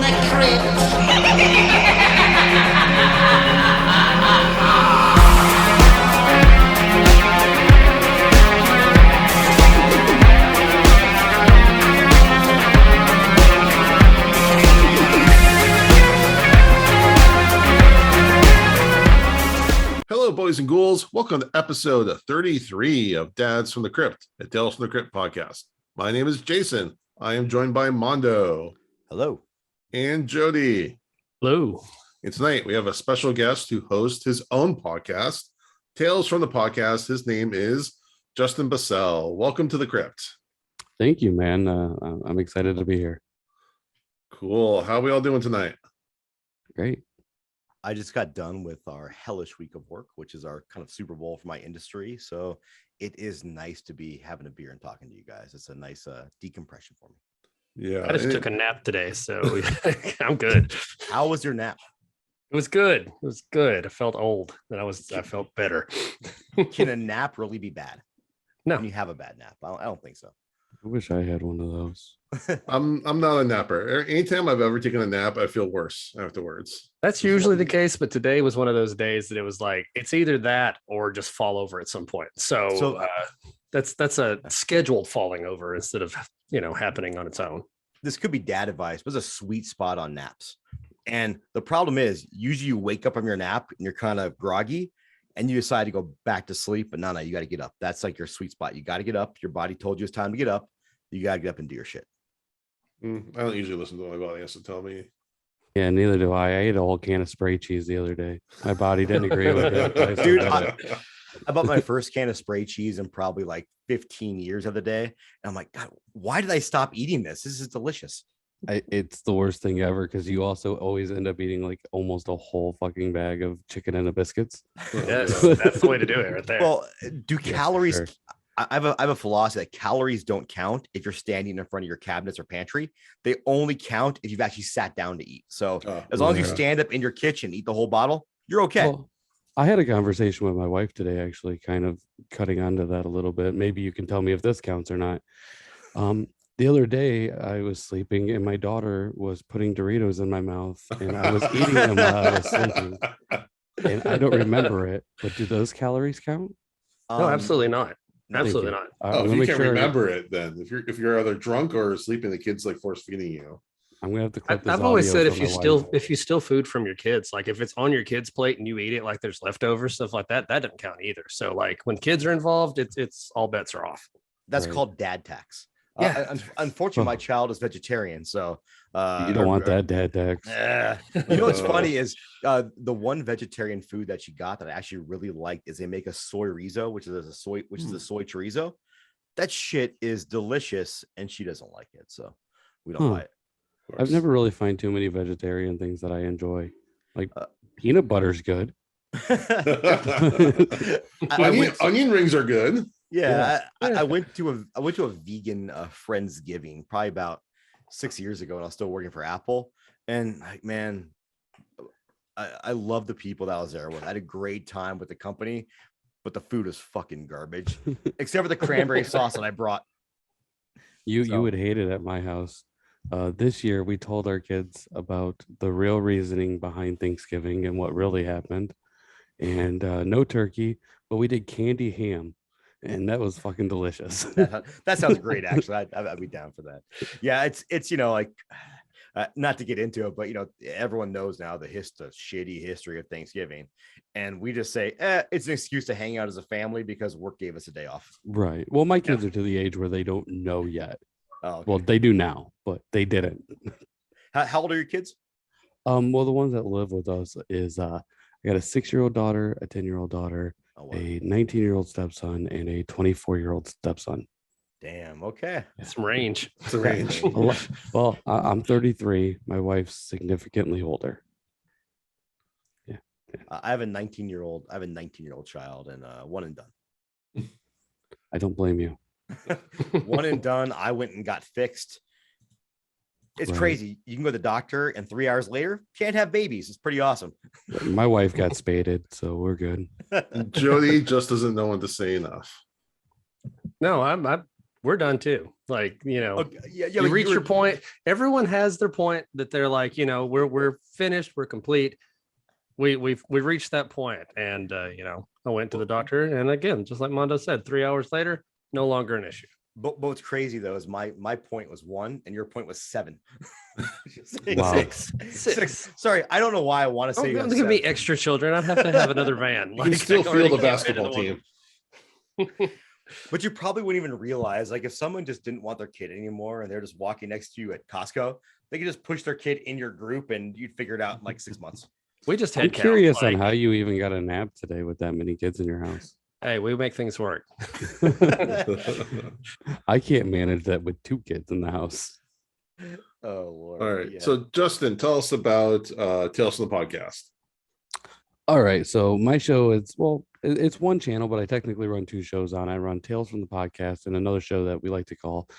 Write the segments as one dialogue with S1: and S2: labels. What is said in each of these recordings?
S1: the crypt.
S2: Hello, boys and ghouls. Welcome to episode 33 of Dads from the Crypt, a Tales from the Crypt podcast. My name is Jason. I am joined by Mondo.
S3: Hello.
S2: And Jody.
S4: Hello.
S2: And tonight we have a special guest who hosts his own podcast, Tales from the Podcast. His name is Justin Bussell. Welcome to the Crypt.
S4: Thank you, man. I'm excited to be here.
S2: Cool. How are we all doing tonight?
S4: Great.
S3: I just got done with our hellish week of work, which is our kind of Super Bowl for my industry. So it is nice to be having a beer and talking to you guys. It's a nice decompression for me.
S2: Yeah.
S5: I just took a nap today, so I'm good.
S3: How was your nap?
S5: It was good. It was good. I felt old, and I felt better.
S3: Can a nap really be bad?
S5: No.
S3: When you have a bad nap? I don't think so.
S4: I wish I had one of those.
S2: I'm not a napper. Anytime I've ever taken a nap, I feel worse afterwards.
S5: That's usually the case, but today was one of those days that it was like it's either that or just fall over at some point. So that's a scheduled falling over instead of happening on its own.
S3: This could be dad advice, but there's a sweet spot on naps. And the problem is usually you wake up from your nap and you're kind of groggy and you decide to go back to sleep, but no, you got to get up. That's like your sweet spot. You got to get up. Your body told you it's time to get up. You got to get up and do your shit.
S2: I don't usually listen to what my body has to tell me.
S4: Yeah, neither do I. I ate a whole can of spray cheese the other day. My body didn't agree with it.
S3: Dude, I bought my first can of spray cheese in probably like 15 years of the day. And I'm like, God, why did I stop eating this? This is delicious.
S4: It's the worst thing ever because you also always end up eating like almost a whole fucking bag of chicken and biscuits.
S5: Yes, that's the way to do it right there.
S3: Well, do calories...
S4: Sure.
S3: I have a philosophy that calories don't count if you're standing in front of your cabinets or pantry. They only count if you've actually sat down to eat. So as long as you stand up in your kitchen, eat the whole bottle, you're okay.
S4: Well, I had a conversation with my wife today, actually, kind of cutting onto that a little bit. Maybe you can tell me if this counts or not. The other day, I was sleeping and my daughter was putting Doritos in my mouth and I was eating them while I was sleeping. And I don't remember it, but do those calories count?
S5: No, absolutely not. Absolutely not.
S2: If you can't remember it, then if you're either drunk or sleeping, the kid's like force feeding you.
S4: I'm gonna have to clip this
S5: I've always said
S4: audio
S5: if you steal food from your kids, like if it's on your kids' plate and you eat it like there's leftover stuff like that, that doesn't count either. So like when kids are involved, it's all bets are off.
S3: That's
S4: Right.
S3: called dad tax.
S5: Yeah.
S3: Unfortunately, my child is vegetarian, so
S4: you don't want that dad tax.
S3: You know what's funny is the one vegetarian food that she got that I actually really liked is they make a soy rizo, which is a soy chorizo. That shit is delicious, and she doesn't like it, so we don't buy it.
S4: I've never really found too many vegetarian things that I enjoy. Like peanut butter's good.
S2: Onion rings are good.
S3: I went to a vegan Friendsgiving probably about 6 years ago, and I was still working for Apple. And like, man, I love the people that I was there with. I had a great time with the company, but the food was fucking garbage, except for the cranberry sauce that I brought.
S4: You would hate it at my house. This year, we told our kids about the real reasoning behind Thanksgiving and what really happened. And no turkey, but we did candy ham. And that was fucking delicious.
S3: That sounds great, actually. I'd be down for that. Yeah, it's like not to get into it, but everyone knows now the shitty history of Thanksgiving, and we just say it's an excuse to hang out as a family because work gave us a day off.
S4: Right. Well, my kids are to the age where they don't know yet.
S3: Oh, okay.
S4: Well, they do now, but they didn't.
S3: How old are your kids?
S4: Well, the ones that live with us is I got a 6-year-old daughter, a 10-year-old daughter, a 19-year-old stepson, and a 24-year-old stepson.
S3: Damn. Okay.
S5: Some range.
S2: It's a range.
S4: Well, I'm 33. My wife's significantly older. Yeah.
S3: I have a 19-year-old. I have a 19-year-old child, and one and done.
S4: I don't blame you.
S3: One and done. I went and got fixed. It's crazy. You can go to the doctor and 3 hours later, can't have babies. It's pretty awesome.
S4: My wife got spaded, so we're good.
S2: Jody just doesn't know when to say enough.
S5: No, we're done too. Like,
S3: Okay, yeah,
S5: you
S3: but
S5: reach your point. Everyone has their point that they're like, we're finished, we're complete. We've reached that point. And I went to the doctor, and again, just like Mondo said, 3 hours later, no longer an issue.
S3: But what's crazy though is my point was 1 and your point was 7.
S4: Wow.
S5: Six.
S3: Sorry, I don't know why I want to say.
S5: Don't give me extra children. I'd have to have another van.
S2: You can still feel the basketball team.
S3: But you probably wouldn't even realize, like, if someone just didn't want their kid anymore and they're just walking next to you at Costco, they could just push their kid in your group and you'd figure it out in like 6 months.
S5: We just
S4: I'm
S5: had
S4: curious on how you even got a nap today with that many kids in your house.
S5: Hey, we make things work.
S4: I can't manage that with 2 kids in the house.
S3: Oh Lord.
S2: All right.
S3: Yeah.
S2: So Justin, tell us about Tales from the Podcast.
S4: All right. So my show is, it's one channel, but I technically run 2 shows on. I run Tales from the Podcast and another show that we like to call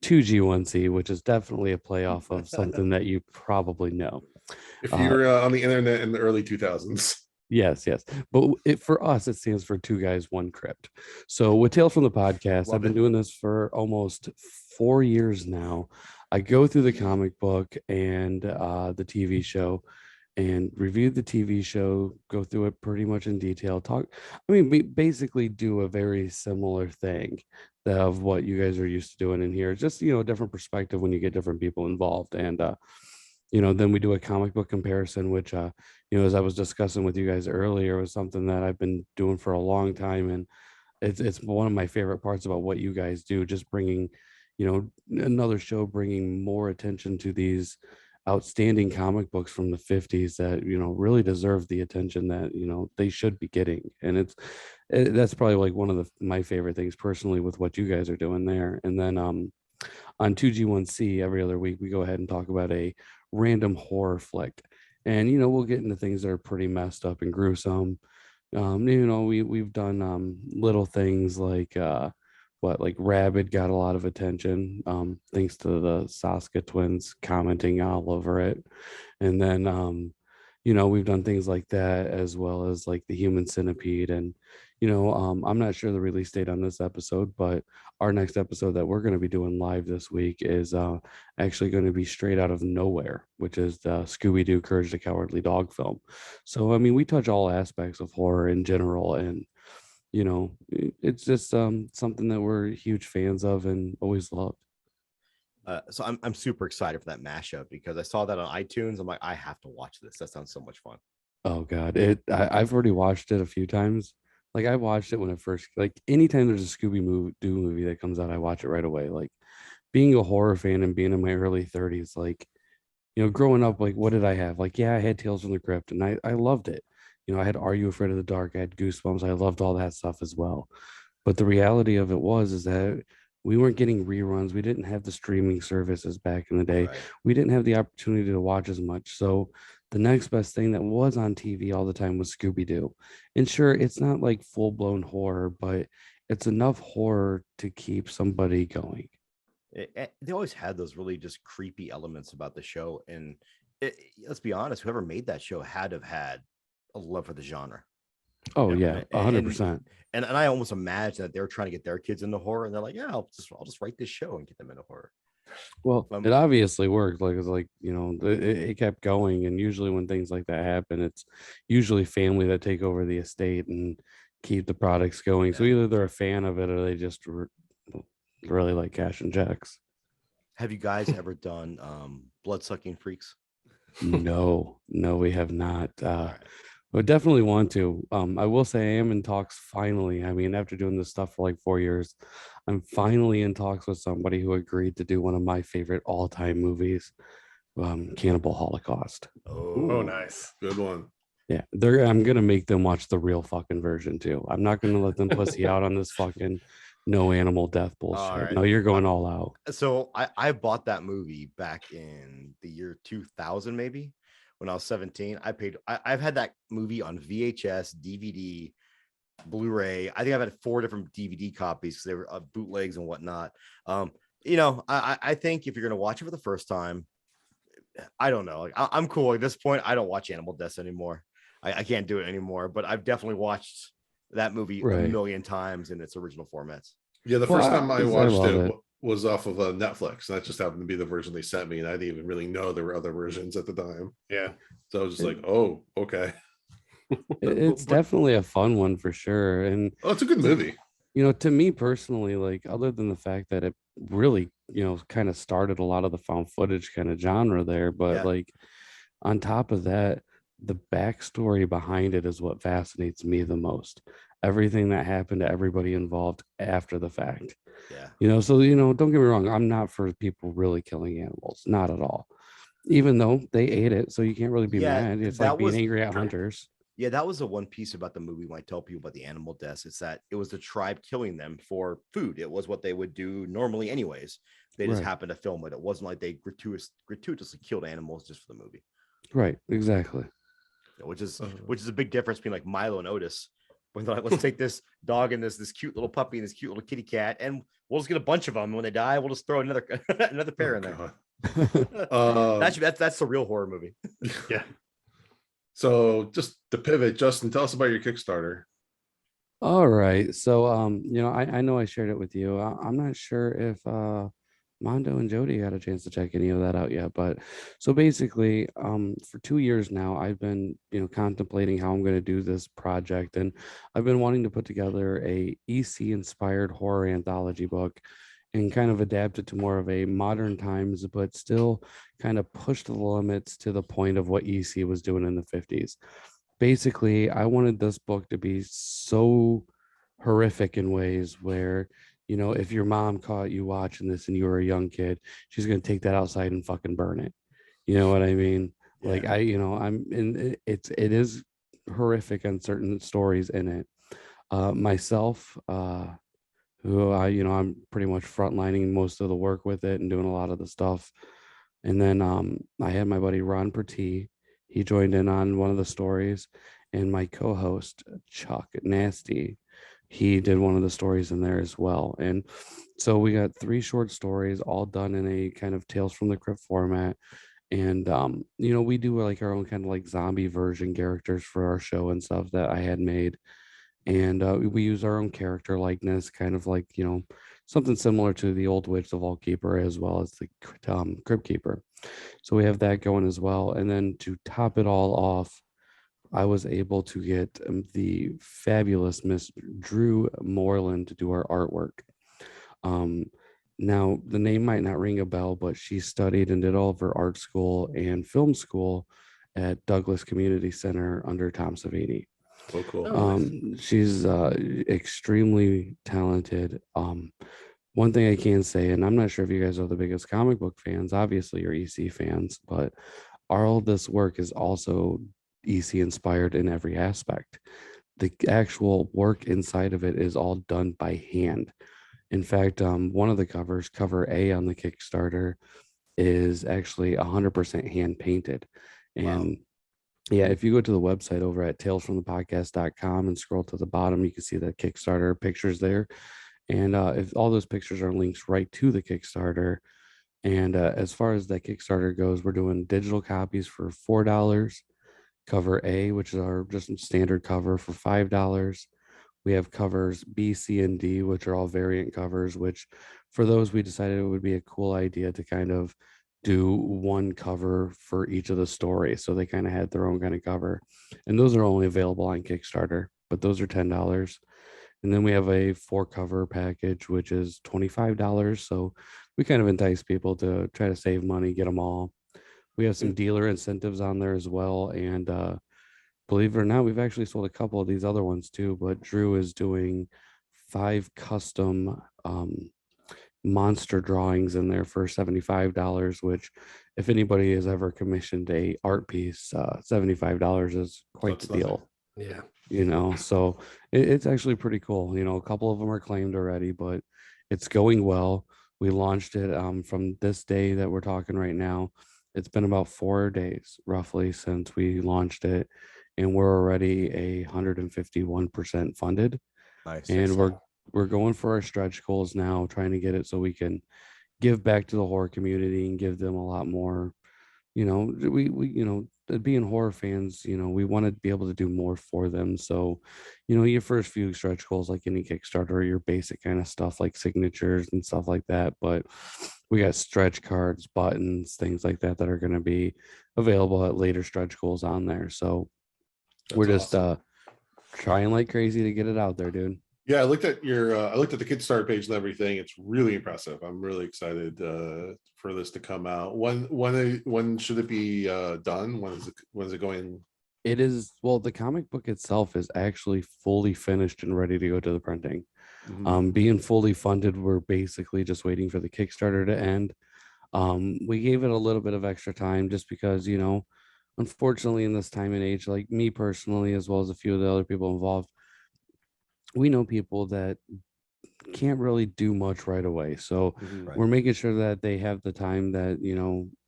S4: 2G1C, which is definitely a playoff of something that you probably know.
S2: If you're on the internet in the early 2000s.
S4: Yes. But for us, it stands for 2 Guys, 1 Crypt. So with Tales from the Podcast, I've been doing this for almost 4 years now. I go through the comic book and the TV show and review the TV show, go through it pretty much in detail. We basically do a very similar thing of what you guys are used to doing in here. Just, a different perspective when you get different people involved. And, then we do a comic book comparison, which, as I was discussing with you guys earlier, was something that I've been doing for a long time. And it's one of my favorite parts about what you guys do, just bringing, another show, bringing more attention to these outstanding comic books from the 50s that, really deserve the attention that, they should be getting. And that's probably like one of my favorite things personally with what you guys are doing there. And then on 2G1C every other week, we go ahead and talk about a random horror flick. And, we'll get into things that are pretty messed up and gruesome. We've done little things like like Rabid got a lot of attention thanks to the Saska twins commenting all over it. And then we've done things like that, as well as like the Human Centipede. And I'm not sure the release date on this episode, but our next episode that we're going to be doing live this week is actually going to be Straight Out of Nowhere, which is the Scooby-Doo Courage the Cowardly Dog film. So we touch all aspects of horror in general, and it's just something that we're huge fans of and always loved.
S3: So I'm super excited for that mashup because I saw that on iTunes. I'm like, I have to watch this. That sounds so much fun.
S4: Oh God, I've already watched it a few times. Like I watched it when it first, like anytime there's a Scooby-Doo movie that comes out, I watch it right away. Like being a horror fan and being in my early 30s, like, growing up, like what did I have? Like, yeah, I had Tales from the Crypt and I loved it. I had Are You Afraid of the Dark? I had Goosebumps. I loved all that stuff as well. But the reality of it is that we weren't getting reruns. We didn't have the streaming services back in the day.
S3: Right.
S4: We didn't have the opportunity to watch as much. So the next best thing that was on TV all the time was Scooby-Doo. And sure, it's not like full-blown horror, but it's enough horror to keep somebody going.
S3: They always had those really just creepy elements about the show. And let's be honest, whoever made that show had to have had a love for the genre.
S4: Oh yeah, 100%.
S3: And I almost imagine that they're trying to get their kids into horror, and they're like, yeah, I'll just write this show and get them into horror.
S4: Well, it obviously worked. Like it's like, it kept going. And usually when things like that happen, it's usually family that take over the estate and keep the products going. So either they're a fan of it or they just really like cashing checks.
S3: Have you guys ever done Blood-Sucking Freaks?
S4: No, we have not. But definitely want to. I will say I am in talks finally. After doing this stuff for like 4 years, I'm finally in talks with somebody who agreed to do one of my favorite all-time movies, Cannibal Holocaust.
S5: Oh, nice.
S2: Good one.
S4: Yeah, I'm gonna make them watch the real fucking version too. I'm not gonna let them pussy out on this fucking no animal death bullshit.
S3: Right.
S4: No, you're going all out.
S3: So I bought that movie back in the year 2000, maybe. When I was 17, I've had that movie on VHS, DVD, Blu-ray. I think I've had 4 different DVD copies because they were bootlegs and whatnot. I think if you're gonna watch it for the first time, I don't know. Like I'm cool at this point. I don't watch animal deaths anymore. I can't do it anymore. But I've definitely watched that movie a million times in its original formats.
S2: Yeah, the
S4: Well,
S2: first time I
S4: 'cause
S2: watched
S4: love
S2: it
S4: it.
S2: was off of Netflix. And that just happened to be the version they sent me, and I didn't even really know there were other versions at the time.
S5: Yeah.
S2: So I was just
S4: It-
S2: like, oh, okay.
S4: It's
S3: But
S4: definitely a fun one for sure. And
S2: Oh, it's a good movie.
S4: to me personally, like other than the fact that it really, kind of started a lot of the found footage kind of genre there, but
S3: yeah,
S4: like on top of that, the backstory behind it is what fascinates me the most. Everything that happened to everybody involved after the fact.
S3: yeah,
S4: So, don't get me wrong, I'm not for people really killing animals, not at all. Even though they ate it, so you can't really be
S3: yeah.
S4: mad. It's like
S3: That
S4: being
S3: was
S4: angry at hunters.
S3: Yeah, that was the one piece about the movie when I tell people about the animal deaths. It's that it was the tribe killing them for food. It was what they would do normally, anyways. They just
S4: Right.
S3: happened to film it. It wasn't like they gratuitously killed animals just for the movie,
S4: Right. Exactly.
S3: which is a big difference between like Milo and Otis. When they're like, let's take this dog and this cute little puppy and this cute little kitty cat, and we'll just get a bunch of them. And when they die, we'll just throw another another pair
S2: Oh,
S3: in there.
S2: God.
S3: That's the real horror movie.
S5: Yeah.
S2: So just to pivot, Justin, tell us about your Kickstarter.
S4: All right. So, I know I shared it with you. I'm not sure if Mondo and Jody had a chance to check any of that out yet, but so basically, for 2 years now, I've been, contemplating how I'm going to do this project, and I've been wanting to put together a EC inspired horror anthology book and kind of adapt it to more of a modern times, but still kind of push the limits to the point of what EC was doing in the 50s. Basically, I wanted this book to be so horrific in ways where, if your mom caught you watching this and you were a young kid, she's going to take that outside and fucking burn it. You know what I mean? Like I'm in it is horrific on certain stories in it. Myself, who I'm pretty much frontlining most of the work with it and doing a lot of the stuff. And then I had my buddy Ron Pertee. He joined in on one of the stories, and my co-host Chuck Nasty, he did one of the stories in there as well. And so we got 3 short stories, all done in a kind of Tales from the Crypt format. And we do like our own kind of like zombie version characters for our show and stuff that I had made. And we use our own character likeness, kind of like something similar to the old witch, the vault keeper, as well as the crypt keeper. So we have that going as well. And then to top it all off, I was able to get the fabulous Miss Drew Moreland to do our artwork. Now the name might not ring a bell, but she studied and did all of her art school and film school at Douglas Community Center under Tom Savini.
S2: Oh, cool.
S5: Oh, nice.
S4: She's extremely talented. One thing I can say, and I'm not sure if you guys are the biggest comic book fans, obviously you're EC fans, but all this work is also EC inspired in every aspect. The actual work inside of it is all done by hand. In fact, one of the covers, cover A on the Kickstarter, is actually 100% hand painted. And yeah, if you go to the website over at talesfromthepodcast.com and scroll to the bottom, you can see the Kickstarter pictures there. And if all those pictures are links right to the Kickstarter. And as far as that Kickstarter goes, we're doing digital copies for $4, cover A, which is our just standard cover, for $5. We have covers B, C, and D, which are all variant covers, which for those we decided it would be a cool idea to kind of do one cover for each of the stories. So they kind of had their own kind of cover. And those are only available on Kickstarter, but those are $10. And then we have a 4 cover package, which is $25. So we kind of entice people to try to save money, get them all. We have some dealer incentives on there as well. And believe it or not, we've actually sold a couple of these other ones too, but Drew is doing 5 custom monster drawings in there for $75, which if anybody has ever commissioned a art piece, $75 is quite
S2: That's
S4: the deal.
S5: Yeah.
S4: So it's actually pretty cool. A couple of them are claimed already, but it's going well. We launched it from this day that we're talking right now. It's been about 4 days roughly since we launched it, and we're already 151% funded.
S3: Nice.
S4: And we're going for our stretch goals now, trying to get it so we can give back to the horror community and give them a lot more. We being horror fans, we want to be able to do more for them. So, your first few stretch goals, like any Kickstarter, your basic kind of stuff like signatures and stuff like that. But we got stretch cards, buttons, things like that are going to be available at later stretch goals on there. So we're just
S2: awesome.
S4: trying like crazy to get it out there, dude.
S2: Yeah, I looked at the Kickstarter page and everything. It's really impressive. I'm really excited for this to come out. When should it be done? When is it going?
S4: It is, well, the comic book itself is actually fully finished and ready to go to the printing. Being fully funded, we're basically just waiting for the Kickstarter to end. We gave it a little bit of extra time just because, unfortunately in this time and age, like me personally, as well as a few of the other people involved, we know people that can't really do much right away. So
S3: Right.
S4: we're making sure that they have the time that,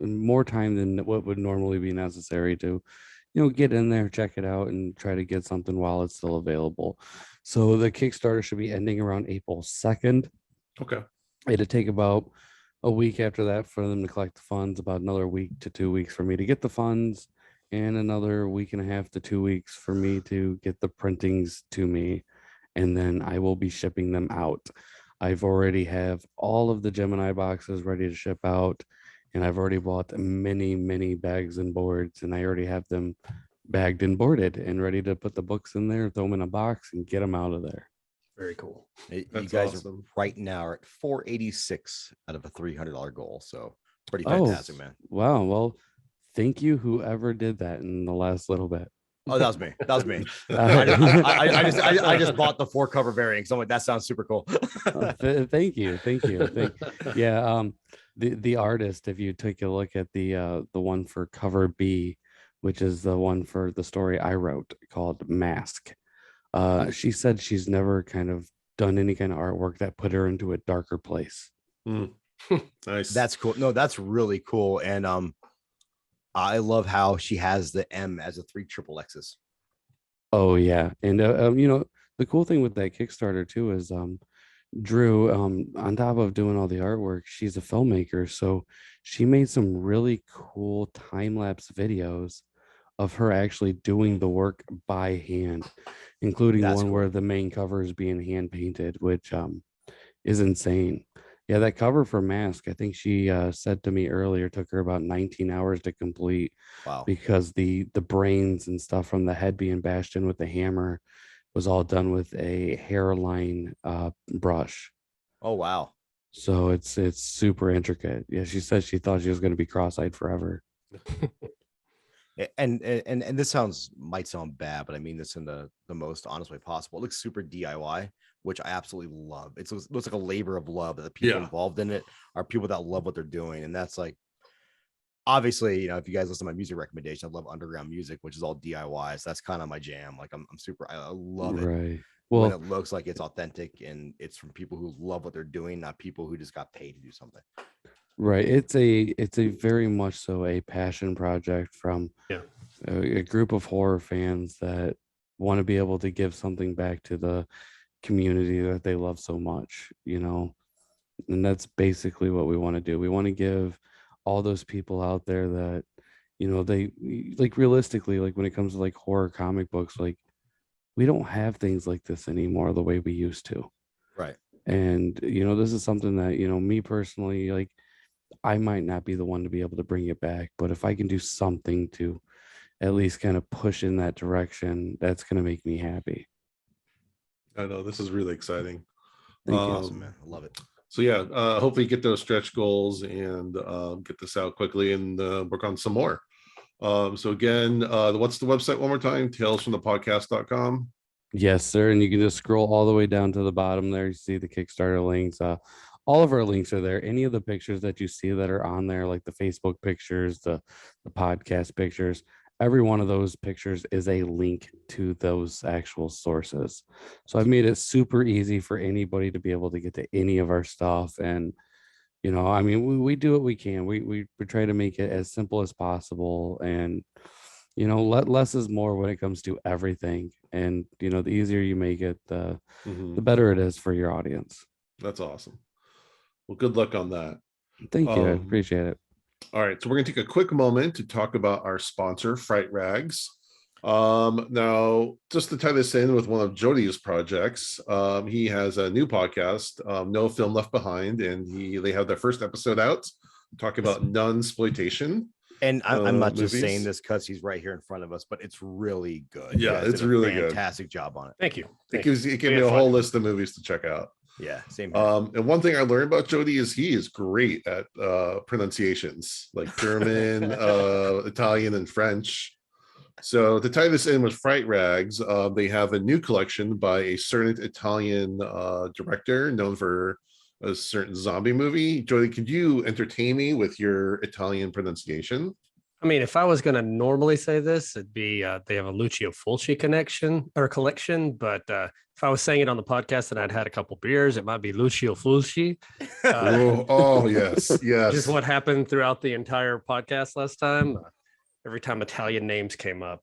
S4: more time than what would normally be necessary to, get in there, check it out, and try to get something while it's still available. So the Kickstarter should be ending around April 2nd.
S2: Okay.
S4: It'd take about a week after that for them to collect the funds, about another week to 2 weeks for me to get the funds, and another week and a half to 2 weeks for me to get the printings to me. And then I will be shipping them out. I've already have all of the Gemini boxes ready to ship out, and I've already bought many bags and boards, and I already have them bagged and boarded and ready to put the books in there, throw them in a box, and get them out of there.
S5: Very cool.
S3: You
S2: That's
S3: guys
S2: awesome.
S3: are right now are at 486 out of a $300 goal. So pretty
S4: Oh,
S3: fantastic, man.
S4: Wow. Well, thank you, whoever did that in the last little bit.
S3: Oh, that was me. That was me.
S4: Uh,
S3: I just bought the 4 cover variant. So I'm like, that sounds super cool.
S4: Thank you. Yeah. The artist, if you take a look at the one for cover B, which is the one for the story I wrote called Mask, she said she's never kind of done any kind of artwork that put her into a darker place.
S2: Nice.
S3: That's cool. No, that's really cool. And I love how she has the M as a 3 triple X's.
S4: Oh yeah, and the cool thing with that Kickstarter too is Drew, on top of doing all the artwork, she's a filmmaker, so she made some really cool time-lapse videos of her actually doing the work by hand, including
S3: That's
S4: one
S3: cool.
S4: where the main cover is being hand painted, which is insane. Yeah, that cover for Mask, I think she said to me earlier, took her about 19 hours to complete.
S3: Wow.
S4: Because the brains and stuff from the head being bashed in with the hammer was all done with a hairline brush.
S3: Oh, wow.
S4: So it's super intricate. Yeah, she said she thought she was going to be cross-eyed forever.
S3: And this might sound bad, but I mean this in the most honest way possible. It looks super DIY, which I absolutely love. It looks like a labor of love. That the people involved in it are people that love what they're doing, and that's like, obviously, if you guys listen to my music recommendation, I love underground music, which is all DIY. So that's kind of my jam. Like I'm super, I love it.
S4: Right.
S3: When
S4: Well,
S3: it looks like it's authentic and it's from people who love what they're doing, not people who just got paid to do something.
S4: right. It's a very much so a passion project from a group of horror fans that want to be able to give something back to the community that they love so much, and that's basically what we want to do. We want to give all those people out there that, they like, realistically, like when it comes to like horror comic books, like we don't have things like this anymore the way we used to.
S3: Right.
S4: And, this is something that, me personally, like I might not be the one to be able to bring it back, but if I can do something to at least kind of push in that direction, that's going to make me happy.
S2: I know this is really exciting.
S4: Thank you.
S3: Awesome, man. I love it.
S2: So yeah, hopefully get those stretch goals and get this out quickly and work on some more. So again, what's the website one more time? talesfromthepodcast.com.
S4: Yes, sir. And you can just scroll all the way down to the bottom there. You see the Kickstarter links. All of our links are there. Any of the pictures that you see that are on there, like the Facebook pictures, the podcast pictures, every one of those pictures is a link to those actual sources. So I've made it super easy for anybody to be able to get to any of our stuff. And, I mean, we do what we can. We try to make it as simple as possible. And, less is more when it comes to everything. And, the easier you make it, the better it is for your audience.
S2: That's awesome. Well, good luck on that.
S4: Thank you. I appreciate it.
S2: All right, so we're gonna take a quick moment to talk about our sponsor, Fright Rags. Now, just to tie this in with one of Jody's projects, he has a new podcast, No Film Left Behind, and they have their first episode out, talking about nunsploitation.
S3: And I'm not just saying
S2: movies.
S3: this because he's right here in front of us, but it's really good. You
S2: Yeah,
S3: guys
S2: it's
S3: did a
S2: really good.
S3: fantastic job on it.
S5: Thank you.
S2: It
S5: Thank you.
S2: gives
S5: We
S2: me
S5: had
S2: a
S5: fun.
S2: whole list of movies to check out.
S3: Yeah, same here.
S2: And one thing I learned about Jody is he is great at pronunciations, like German, Italian, and French. So to tie this in with Fright Rags, they have a new collection by a certain Italian director known for a certain zombie movie. Jody, could you entertain me with your Italian pronunciation?
S5: I mean, if I was going to normally say this, it'd be they have a Lucio Fulci collection. But if I was saying it on the podcast and I'd had a couple beers, it might be Lucio Fulci.
S2: Oh, yes, yes.
S5: Just what happened throughout the entire podcast last time. Every time Italian names came up,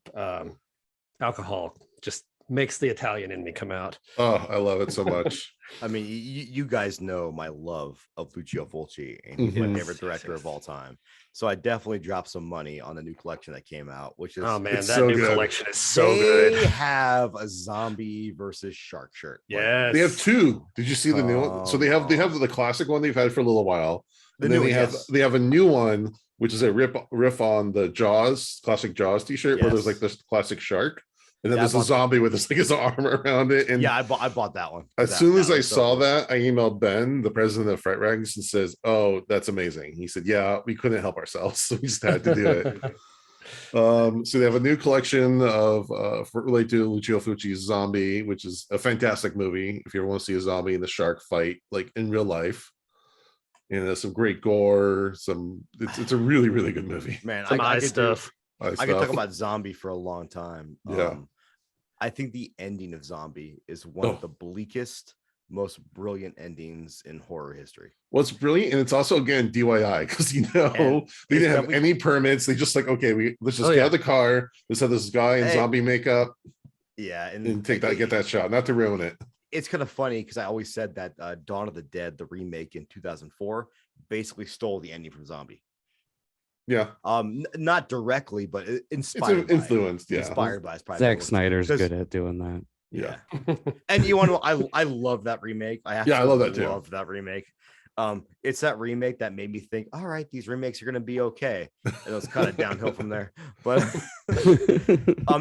S5: alcohol just makes the Italian in me come out.
S2: Oh, I love it so much.
S3: I mean, you guys know my love of Lucio Fulci, and he's my
S2: Mhm.
S3: favorite director of all time. So I definitely dropped some money on the new collection that came out, which is
S5: Oh man,
S2: it's
S5: that
S2: so
S5: new
S2: good.
S5: collection is so
S3: they
S5: good.
S3: have a zombie versus shark shirt.
S5: Yes.
S2: They have two. Did you see the new one? So they have the classic one they've had for a little while.
S3: The
S2: And then
S3: new
S2: they
S3: one,
S2: have
S3: yes.
S2: they have a new one, which is a riff on the Jaws, classic Jaws t-shirt, where there's
S3: Yes.
S2: like this classic shark. And then
S3: Yeah, I
S2: there's a
S3: bought
S2: zombie with his like his arm around it. And
S3: Yeah, I bought that one.
S2: as
S3: That-
S2: soon as
S3: that
S2: I
S3: was so
S2: saw
S3: cool.
S2: that, I emailed Ben, the president of Fright Rags, and says, "Oh, that's amazing." He said, "Yeah, we couldn't help ourselves, so we just had to do it." So they have a new collection of related to Lucio Fulci's Zombie, which is a fantastic movie if you ever want to see a zombie and the shark fight like in real life. And there's some great gore. It's a really, really good movie.
S3: Man,
S5: Some eye
S3: could do-
S5: stuff.
S2: I
S3: I could talk about Zombie for a long time.
S2: Yeah.
S3: I think the ending of Zombie is one
S2: Oh.
S3: of the bleakest, most brilliant endings in horror history.
S2: What's brilliant, and it's also again DIY because
S3: And
S2: they didn't
S3: it's
S2: have
S3: definitely-
S2: any permits. They just like, okay, let's just
S5: Oh,
S2: get
S5: yeah.
S2: out of the car. Let's have this guy in
S3: Hey.
S2: zombie makeup
S3: Yeah,
S2: and get that shot, not to ruin it.
S3: It's kind of funny because I always said that Dawn of the Dead, the remake in 2004, basically stole the ending from Zombie.
S2: Yeah,
S3: Not directly, but
S2: it's
S3: inspired. by it.
S2: influenced. Yeah,
S3: Inspired by. It's probably
S4: Zack
S3: what it was.
S4: Snyder's
S3: Because-
S4: good at doing that.
S2: yeah.
S3: And you want to? I love that remake. I
S2: I love that too.
S3: Love that remake. It's that remake that made me think, all right, these remakes are gonna be okay. And it was kind of downhill from there. But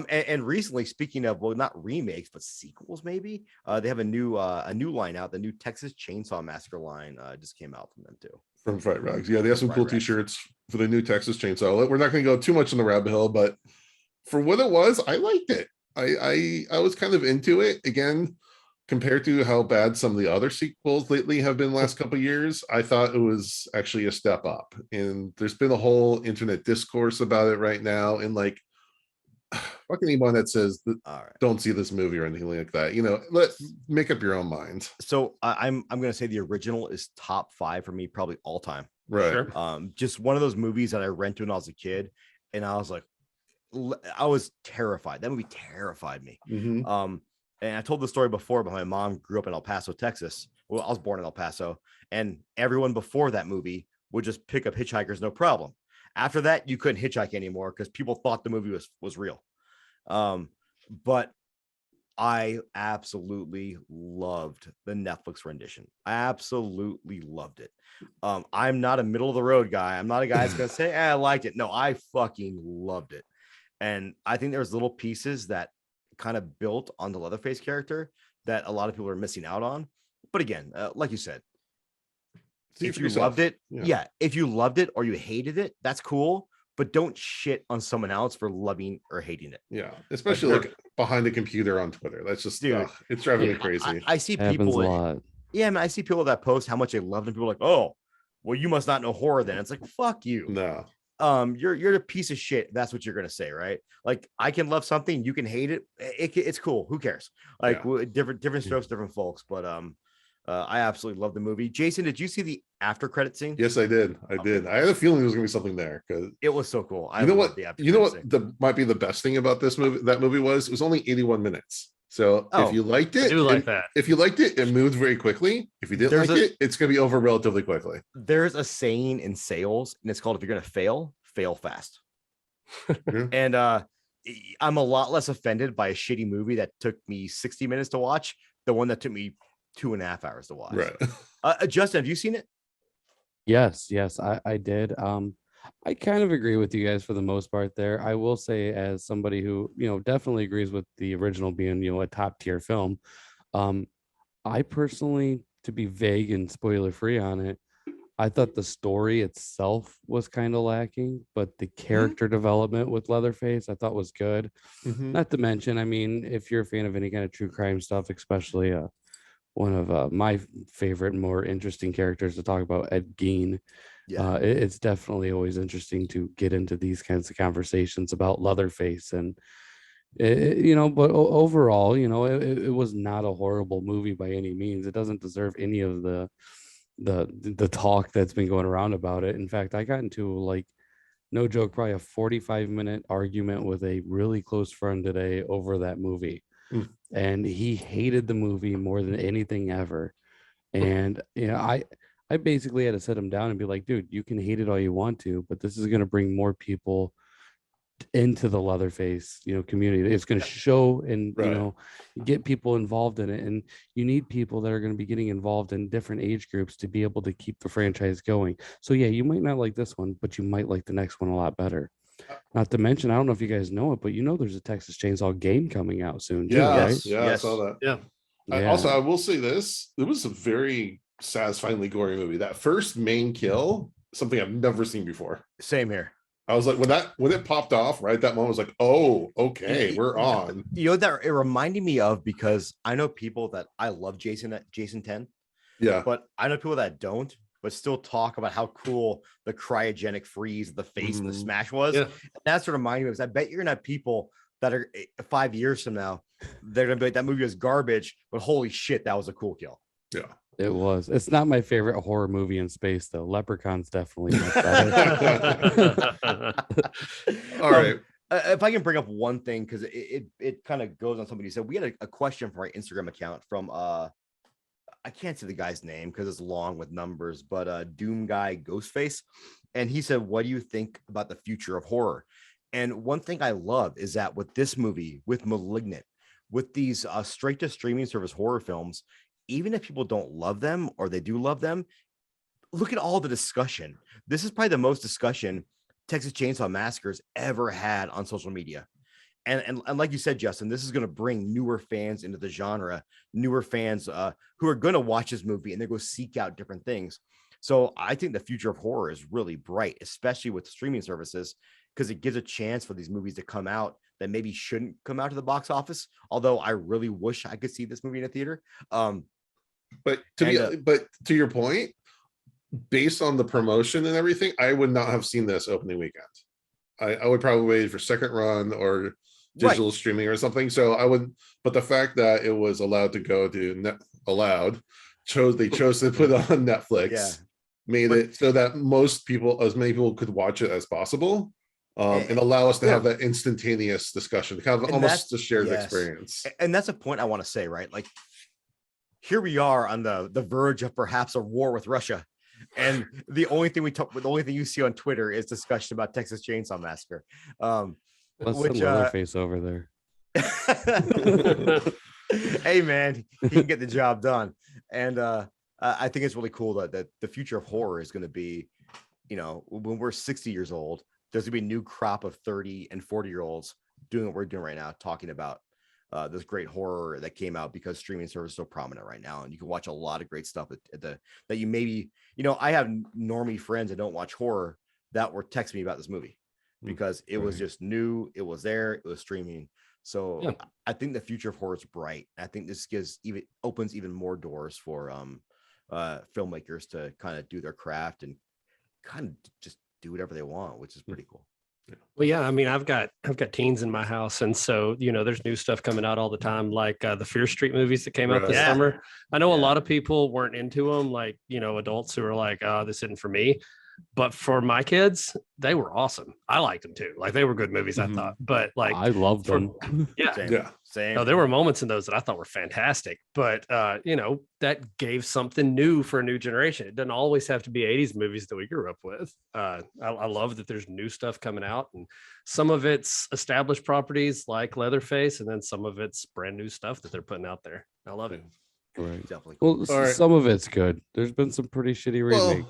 S3: and recently, speaking of, well, not remakes, but sequels, maybe they have a new line out. The new Texas Chainsaw Massacre line just came out from them too.
S2: From Fright Rags. Yeah, they have some
S3: Fright
S2: cool
S3: Rags.
S2: t-shirts for the new Texas Chainsaw. We're not going to go too much on the rabbit hole, but for what it was, I liked it. I was kind of into it. Again, compared to how bad some of the other sequels lately have been last couple of years, I thought it was actually a step up. And there's been a whole internet discourse about it right now. And like, fucking anyone that says that
S3: All right.
S2: don't see this movie or anything like that, make up your own mind.
S3: So I'm gonna say the original is top 5 for me, probably all time.
S2: Right.
S5: Sure.
S3: Just one of those movies that I rented when I was a kid, and I was like, I was terrified. That movie terrified me.
S2: Mhm.
S3: And I told the story before, but my mom grew up in El Paso, Texas. Well, I was born in El Paso, and everyone before that movie would just pick up hitchhikers, no problem. After that, you couldn't hitchhike anymore because people thought the movie was real. But I absolutely loved the Netflix rendition. I absolutely loved it. I'm not a middle of the road guy. I'm not a guy that's gonna say, I liked it. No, I fucking loved it. And I think there's little pieces that kind of built on the Leatherface character that a lot of people are missing out on. But again, like you said,
S2: See
S3: if
S2: for
S3: you
S2: yourself.
S3: loved it,
S2: Yeah.
S3: if you loved it or you hated it, that's cool. But don't shit on someone else for loving or hating it.
S2: Yeah, especially like behind a computer on Twitter. That's just,
S3: Dude,
S2: it's driving me
S3: I-
S2: crazy.
S3: I see
S4: Happens a
S3: people.
S4: lot.
S3: Yeah, man, I see people that post how much they love it, and people are like, oh, well, you must not know horror then. It's like, fuck you.
S2: No,
S3: You're a piece of shit. That's what you're gonna say, right? Like, I can love something, you can hate it. It's cool. Who cares? Like, different strokes, different folks. But I absolutely love the movie. Jason, did you see the after credit scene?
S2: yes, I did. I did. I had a feeling there was gonna be something there because
S3: It was so cool.
S2: you know
S3: loved
S2: what?
S3: the after
S2: You know
S3: credit
S2: what?
S3: scene.
S2: Might be the best thing about this movie. That movie was it was only 81 minutes. So
S3: Oh,
S2: if you liked
S5: I
S2: it,
S5: do like that.
S2: if you liked it, it moved very quickly. If you didn't
S3: There's
S2: like it, it's going to be over relatively quickly.
S3: There's a saying in sales, and it's called, if you're going to fail, fail fast.
S2: Yeah.
S3: And I'm a lot less offended by a shitty movie that took me 60 minutes to watch, the one that took me 2.5 hours to watch.
S2: Right.
S3: Justin, have you seen it?
S4: Yes, I did. I kind of agree with you guys for the most part there. I will say, as somebody who, definitely agrees with the original being, a top tier film. I personally, to be vague and spoiler free on it, I thought the story itself was kind of lacking, but the character development with Leatherface I thought was good.
S2: Mhm.
S4: Not to mention, I mean, if you're a fan of any kind of true crime stuff, especially one of my favorite, more interesting characters to talk about, Ed Gein.
S3: Yeah.
S4: It's definitely always interesting to get into these kinds of conversations about Leatherface, and but overall, it was not a horrible movie by any means. It doesn't deserve any of the talk that's been going around about it. In fact, I got into, like, no joke, probably a 45-minute argument with a really close friend today over that movie.
S2: Mm.
S4: And he hated the movie more than anything ever. And I basically had to sit him down and be like, dude, you can hate it all you want to, but this is going to bring more people into the Leatherface community. It's going to show and
S2: Right.
S4: get people involved in it, and you need people that are going to be getting involved in different age groups to be able to keep the franchise going. So yeah, you might not like this one, but you might like the next one a lot better. Not to mention, I don't know if you guys know it, but there's a Texas Chainsaw game coming out soon too, right?
S3: Yes.
S2: Yeah, I saw that.
S5: Yeah.
S2: I will say this: it was a very satisfyingly gory movie. That first main kill, something I've never seen before.
S3: Same here.
S2: I was like, when it popped off, right? That moment, I was like, oh, okay, we're on.
S3: You know that it reminded me of, because I know people that I love Jason 10,
S2: Yeah.
S3: but I know people that don't, but still talk about how cool the cryogenic freeze of the face of the smash was.
S5: Yeah.
S3: That's what reminded me of, because I bet you're gonna have people that are 5 years from now, they're gonna be like, that movie was garbage, but holy shit, that was a cool kill.
S2: Yeah.
S4: It was. It's not my favorite horror movie in space, though. Leprechaun's definitely much better.
S2: All right.
S3: If I can bring up one thing, because it kind of goes on somebody said, we had a question for our Instagram account from I can't say the guy's name because it's long with numbers, but Doom Guy Ghostface, and he said, what do you think about the future of horror? And one thing I love is that with this movie, with Malignant, with these straight to streaming service horror films, even if people don't love them or they do love them, look at all the discussion. This is probably the most discussion Texas Chainsaw Massacre's ever had on social media. And like you said, Justin, this is going to bring newer fans into the genre, newer fans who are going to watch this movie and they go seek out different things. So I think the future of horror is really bright, especially with streaming services, because it gives a chance for these movies to come out that maybe shouldn't come out to the box office. Although I really wish I could see this movie in a theater.
S2: But to your point, based on the promotion and everything, I would not have seen this opening weekend. I would probably wait for second run or digital streaming or something. So I would, but the fact that it was allowed to go to they chose to put it on Netflix, made it so that as many people could watch it as possible. And allow us to have that instantaneous discussion, kind of almost a shared experience.
S3: And that's a point I want to say, right? Like, here we are on the verge of perhaps a war with Russia, and the only thing you see on Twitter is discussion about Texas Chainsaw Massacre.
S4: Let's send Leatherface over there.
S3: Hey man, he can get the job done. And I think it's really cool that the future of horror is going to be, when we're 60 years old, there's gonna be a new crop of 30 and 40-year-olds doing what we're doing right now, talking about this great horror that came out because streaming service is so prominent right now, and you can watch a lot of great stuff that you maybe, I have normie friends that don't watch horror that were texting me about this movie because it was just new, it was there, it was streaming. So I think the future of horror is bright. I think this opens even more doors for filmmakers to kind of do their craft and kind of just do whatever they want, which is pretty cool.
S5: Well, yeah, I mean, I've got teens in my house, and so there's new stuff coming out all the time, like the Fear Street movies that came out this summer. I know a lot of people weren't into them, like adults who are like, "Oh, this isn't for me," but for my kids, they were awesome. I liked them too. Like, they were good movies, I thought. But like,
S4: I loved them.
S5: Yeah,
S3: Same.
S5: No, there were moments in those that I thought were fantastic, but that gave something new for a new generation. It doesn't always have to be 80s movies that we grew up with. I love that there's new stuff coming out, and some of it's established properties like Leatherface, and then some of it's brand new stuff that they're putting out there. I love it.
S4: Right.
S3: Definitely.
S4: Well,
S2: All right.
S4: some of it's good. There's been some pretty shitty remakes.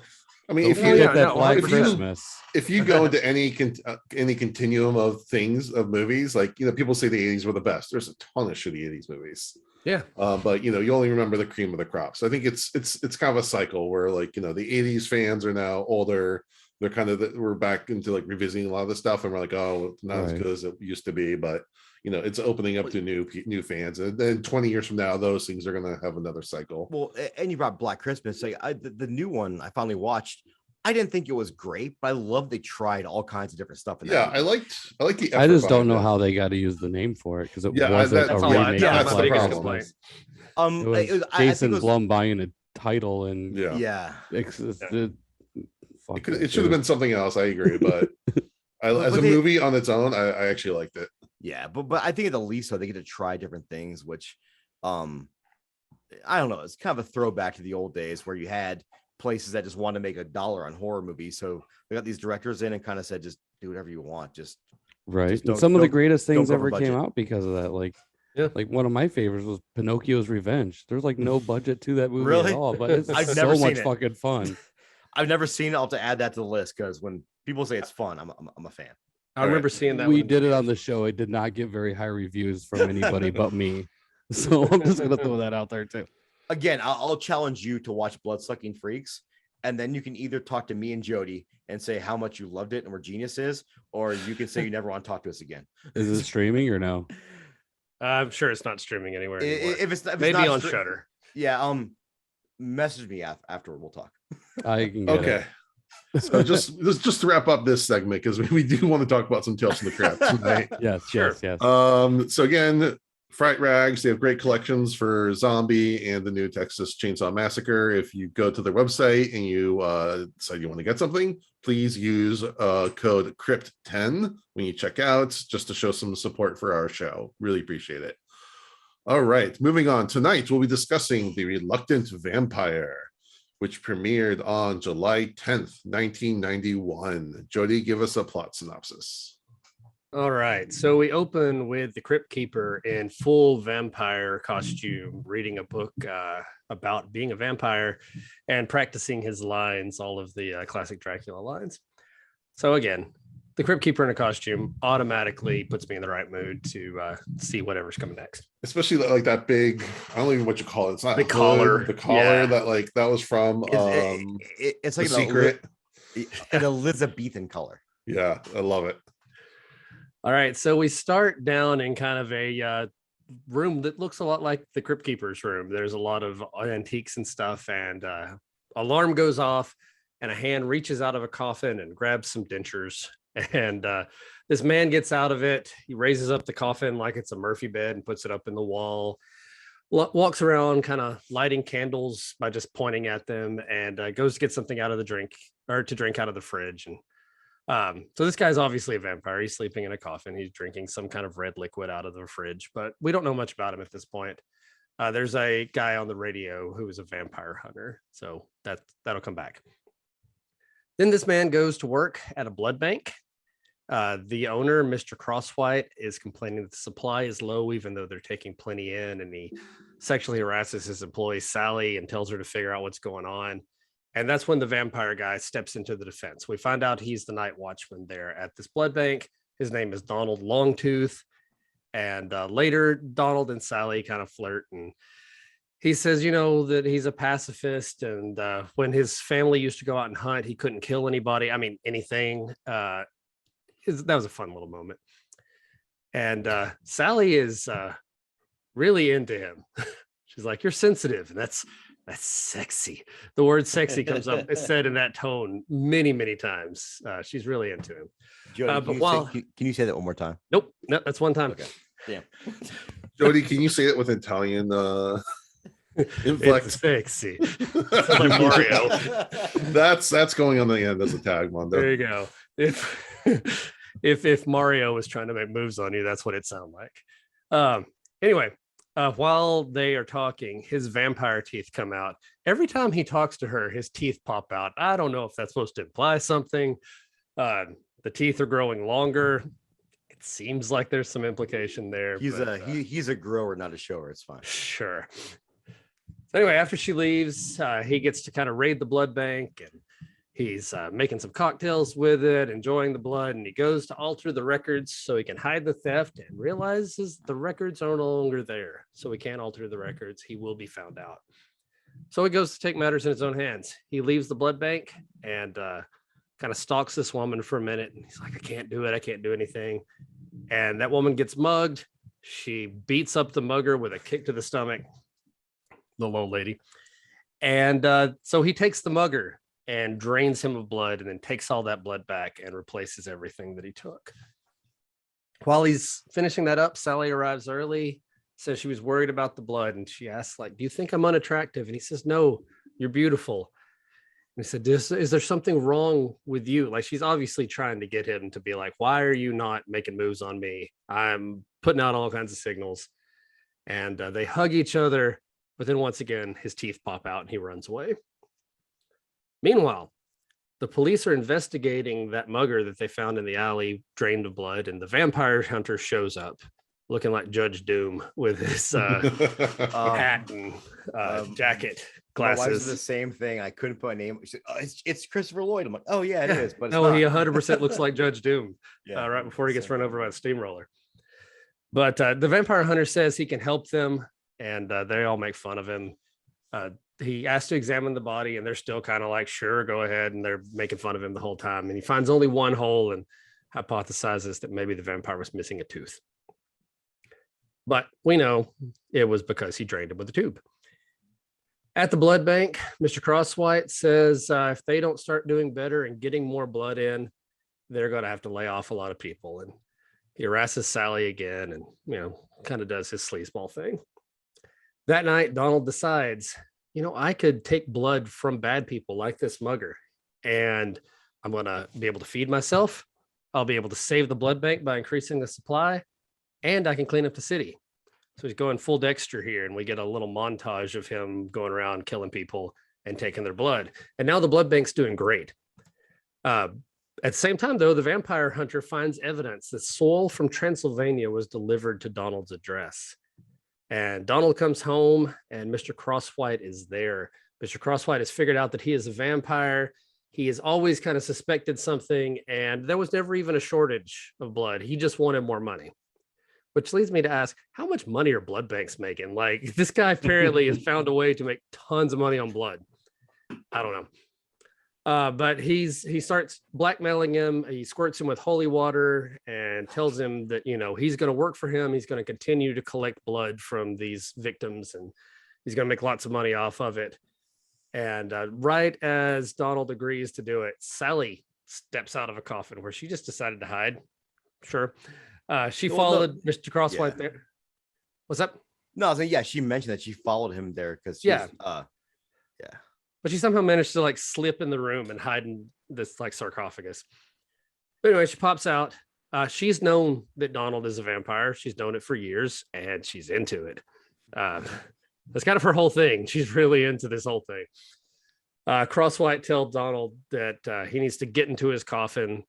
S2: I mean, if
S4: Don't
S2: you
S4: forget that
S5: no,
S4: Black
S5: 100%.
S4: Christmas.
S2: if you go into any continuum of things of movies, like people say the 80s were the best. There's a ton of shitty 80s movies.
S5: Yeah.
S2: But you only remember the cream of the crop. So I think it's kind of a cycle where the 80s fans are now older. They're kind of we're back into like revisiting a lot of the stuff, and we're like, oh, not as
S4: Right.
S2: good as it used to be, but it's opening up to new fans. And then 20 years from now, those things are going to have another cycle.
S3: Well, and you brought Black Christmas. Like the new one I finally watched. I didn't think it was great, but I love they tried all kinds of different stuff. In that
S2: Yeah,
S3: movie.
S2: I like the.
S4: I
S2: effort
S4: just don't
S2: behind
S4: know
S2: it.
S4: how they got to use the name for it because it
S2: Yeah,
S4: wasn't
S2: that's
S4: a
S5: all I-
S4: remake.
S5: yeah,
S4: of
S5: that's
S2: the
S4: Black
S2: problem.
S4: Christmas.
S3: Um,
S4: It was
S3: I think
S4: Jason
S3: it was-
S4: Blum buying a title and
S2: Yeah.
S3: Yeah.
S4: fuck
S2: It, could,
S4: that
S2: it should have
S4: shit.
S2: been something else. I agree, but as a
S3: they-
S2: movie on its own, I actually liked it.
S3: Yeah, but I think at the least so they get to try different things, which I don't know. It's kind of a throwback to the old days where you had places that just wanted to make $1 on horror movies. So they got these directors in and kind of said, just do whatever you want. Just
S4: Right.
S3: Just
S4: And
S3: don't-
S4: some of the
S3: don't-
S4: greatest
S3: don't
S4: things
S3: go over
S4: ever came
S3: budget.
S4: out because of that. Like,
S5: Yeah.
S4: like one of my favorites was Pinocchio's Revenge. There's like no budget to that movie
S3: Really?
S4: at all, but it's
S3: I've
S4: so
S3: never seen
S4: much
S3: it.
S4: fucking fun.
S3: I've never seen it. I'll have to add that to the list because when people say it's fun, I'm a fan.
S5: I remember seeing that.
S4: We
S5: one.
S4: did it on the show. It did not get very high reviews from anybody but me. So I'm just gonna throw that out there too.
S3: Again, I'll challenge you to watch Bloodsucking Freaks, and then you can either talk to me and Jody and say how much you loved it and where genius is, or you can say you never want to talk to us again.
S4: Is it streaming or no?
S5: I'm sure it's not streaming anywhere. Anymore.
S3: If it's
S5: Maybe
S3: not
S5: on
S3: stre-
S5: Shudder.
S3: Yeah. Message me afterward. We'll talk.
S4: I can get
S2: Okay. So just to wrap up this segment, because we do want to talk about some Tales from the Crypt tonight.
S4: it. Yes,
S5: Sure.
S4: yes.
S2: So again, Fright Rags, they have great collections for Zombie and the new Texas Chainsaw Massacre. If you go to their website and you decide you want to get something, please use code CRYPT10 when you check out, just to show some support for our show. Really appreciate it. All right, moving on. Tonight, we'll be discussing The Reluctant Vampire, which premiered on July 10th, 1991. Jody, give us a plot synopsis.
S5: All right. So we open with the Crypt Keeper in full vampire costume, reading a book about being a vampire and practicing his lines, all of the classic Dracula lines. So again, the Crypt Keeper in a costume automatically puts me in the right mood to see whatever's coming next.
S2: Especially like that big, I don't even know what you call it. It's not
S5: The
S2: hood,
S5: collar.
S2: the collar
S5: Yeah.
S2: that was from
S3: It's
S2: The
S3: like
S2: Secret.
S3: an Elizabethan color.
S2: Yeah, I love it.
S5: All right. So we start down in kind of a room that looks a lot like the Crypt Keeper's room. There's a lot of antiques and stuff, and alarm goes off, and a hand reaches out of a coffin and grabs some dentures. And this man gets out of it. He raises up the coffin like it's a Murphy bed and puts it up in the wall. Walks around kind of lighting candles by just pointing at them, and goes to get something out of the drink out of the fridge. And so this guy's obviously a vampire. He's sleeping in a coffin. He's drinking some kind of red liquid out of the fridge, but we don't know much about him at this point. There's a guy on the radio who is a vampire hunter, so that'll come back. Then this man goes to work at a blood bank. The owner, Mr. Crosswhite, is complaining that the supply is low, even though they're taking plenty in, and he sexually harasses his employee, Sally, and tells her to figure out what's going on. And that's when the vampire guy steps into the defense. We find out he's the night watchman there at this blood bank. His name is Donald Longtooth. And later, Donald and Sally kind of flirt. And he says, that he's a pacifist. And when his family used to go out and hunt, he couldn't kill anybody. I mean, anything. That was a fun little moment. And Sally is really into him. She's like, you're sensitive. And that's sexy. The word sexy comes up. It's said in that tone many, many times. She's really into him.
S3: Jody, can you say that one more time?
S5: Nope. No, that's one time.
S3: Okay. Damn.
S2: Jody, can you say it with Italian inflect?
S5: It's sexy. It's like Mario.
S2: That's going on the end as a tag, Mondo.
S5: There you go. If Mario was trying to make moves on you, that's what it sounded like. Anyway, while they are talking, his vampire teeth come out. Every time he talks to her, his teeth pop out. I don't know if that's supposed to imply something. The teeth are growing longer. It seems like there's some implication there.
S3: He's a grower, not a shower. It's fine.
S5: Sure. So anyway, after she leaves, he gets to kind of raid the blood bank, and he's making some cocktails with it, enjoying the blood, and he goes to alter the records so he can hide the theft and realizes the records are no longer there. So he can't alter the records. He will be found out. So he goes to take matters in his own hands. He leaves the blood bank and kind of stalks this woman for a minute. And he's like, I can't do it. I can't do anything. And that woman gets mugged. She beats up the mugger with a kick to the stomach, the old lady. And so he takes the mugger and drains him of blood and then takes all that blood back and replaces everything that he took. While he's finishing that up, Sally arrives early, says she was worried about the blood, and she asks, like, do you think I'm unattractive? And he says, no, you're beautiful. And he said, is there something wrong with you? Like, she's obviously trying to get him to be like, why are you not making moves on me? I'm putting out all kinds of signals. And they hug each other, but then once again, his teeth pop out and he runs away. Meanwhile, the police are investigating that mugger that they found in the alley, drained of blood, and the vampire hunter shows up looking like Judge Doom with his hat and jacket, glasses.
S3: My wife's the same thing. I couldn't put a name. She said, oh, it's Christopher Lloyd. I'm like, oh yeah, it is. But
S5: no, he 100% looks like Judge Doom right before he gets run over by a steamroller. But the vampire hunter says he can help them, and they all make fun of him. He asks to examine the body, and they're still kind of like, sure, go ahead. And they're making fun of him the whole time. And he finds only one hole and hypothesizes that maybe the vampire was missing a tooth. But we know it was because he drained him with a tube. At the blood bank, Mr. Crosswhite says if they don't start doing better and getting more blood in, they're going to have to lay off a lot of people. And he harasses Sally again and, kind of does his sleazeball thing. That night, Donald decides, I could take blood from bad people like this mugger, and I'm going to be able to feed myself. I'll be able to save the blood bank by increasing the supply, and I can clean up the city. So he's going full Dexter here, and we get a little montage of him going around killing people and taking their blood. And now the blood bank's doing great. At the same time, though, the vampire hunter finds evidence that soil from Transylvania was delivered to Donald's address. And Donald comes home, and Mr. Crosswhite is there. Mr. Crosswhite has figured out that he is a vampire. He has always kind of suspected something, and there was never even a shortage of blood. He just wanted more money, which leads me to ask, how much money are blood banks making? Like, this guy apparently has found a way to make tons of money on blood. I don't know. But he starts blackmailing him. He squirts him with holy water and tells him that, he's going to work for him. He's going to continue to collect blood from these victims, and he's going to make lots of money off of it. And right as Donald agrees to do it, Sally steps out of a coffin where she just decided to hide. Sure. She followed Mr. Crosswhite there. What's up?
S3: No, I was saying, she mentioned that she followed him there because
S5: but she somehow managed to slip in the room and hide in this sarcophagus. But anyway, she pops out. She's known that Donald is a vampire. She's known it for years, and she's into it. That's kind of her whole thing. She's really into this whole thing. Crosswhite tells Donald that he needs to get into his coffin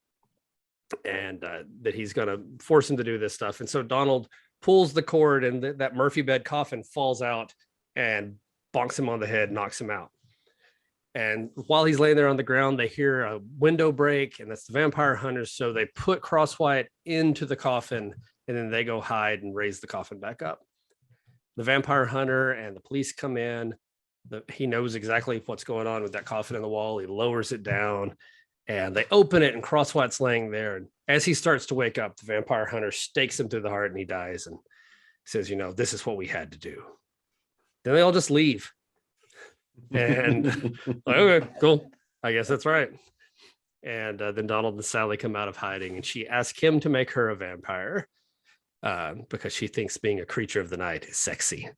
S5: and that he's going to force him to do this stuff. And so Donald pulls the cord, and that Murphy bed coffin falls out and bonks him on the head, knocks him out. And while he's laying there on the ground, they hear a window break, and that's the vampire hunters. So they put Crosswhite into the coffin, and then they go hide and raise the coffin back up. The vampire hunter and the police come in. He knows exactly what's going on with that coffin in the wall. He lowers it down, and they open it, and Crosswhite's laying there. And as he starts to wake up, the vampire hunter stakes him through the heart, and he dies and says, this is what we had to do. Then they all just leave. And okay, cool. I guess that's right. And then Donald and Sally come out of hiding, and she asks him to make her a vampire because she thinks being a creature of the night is sexy.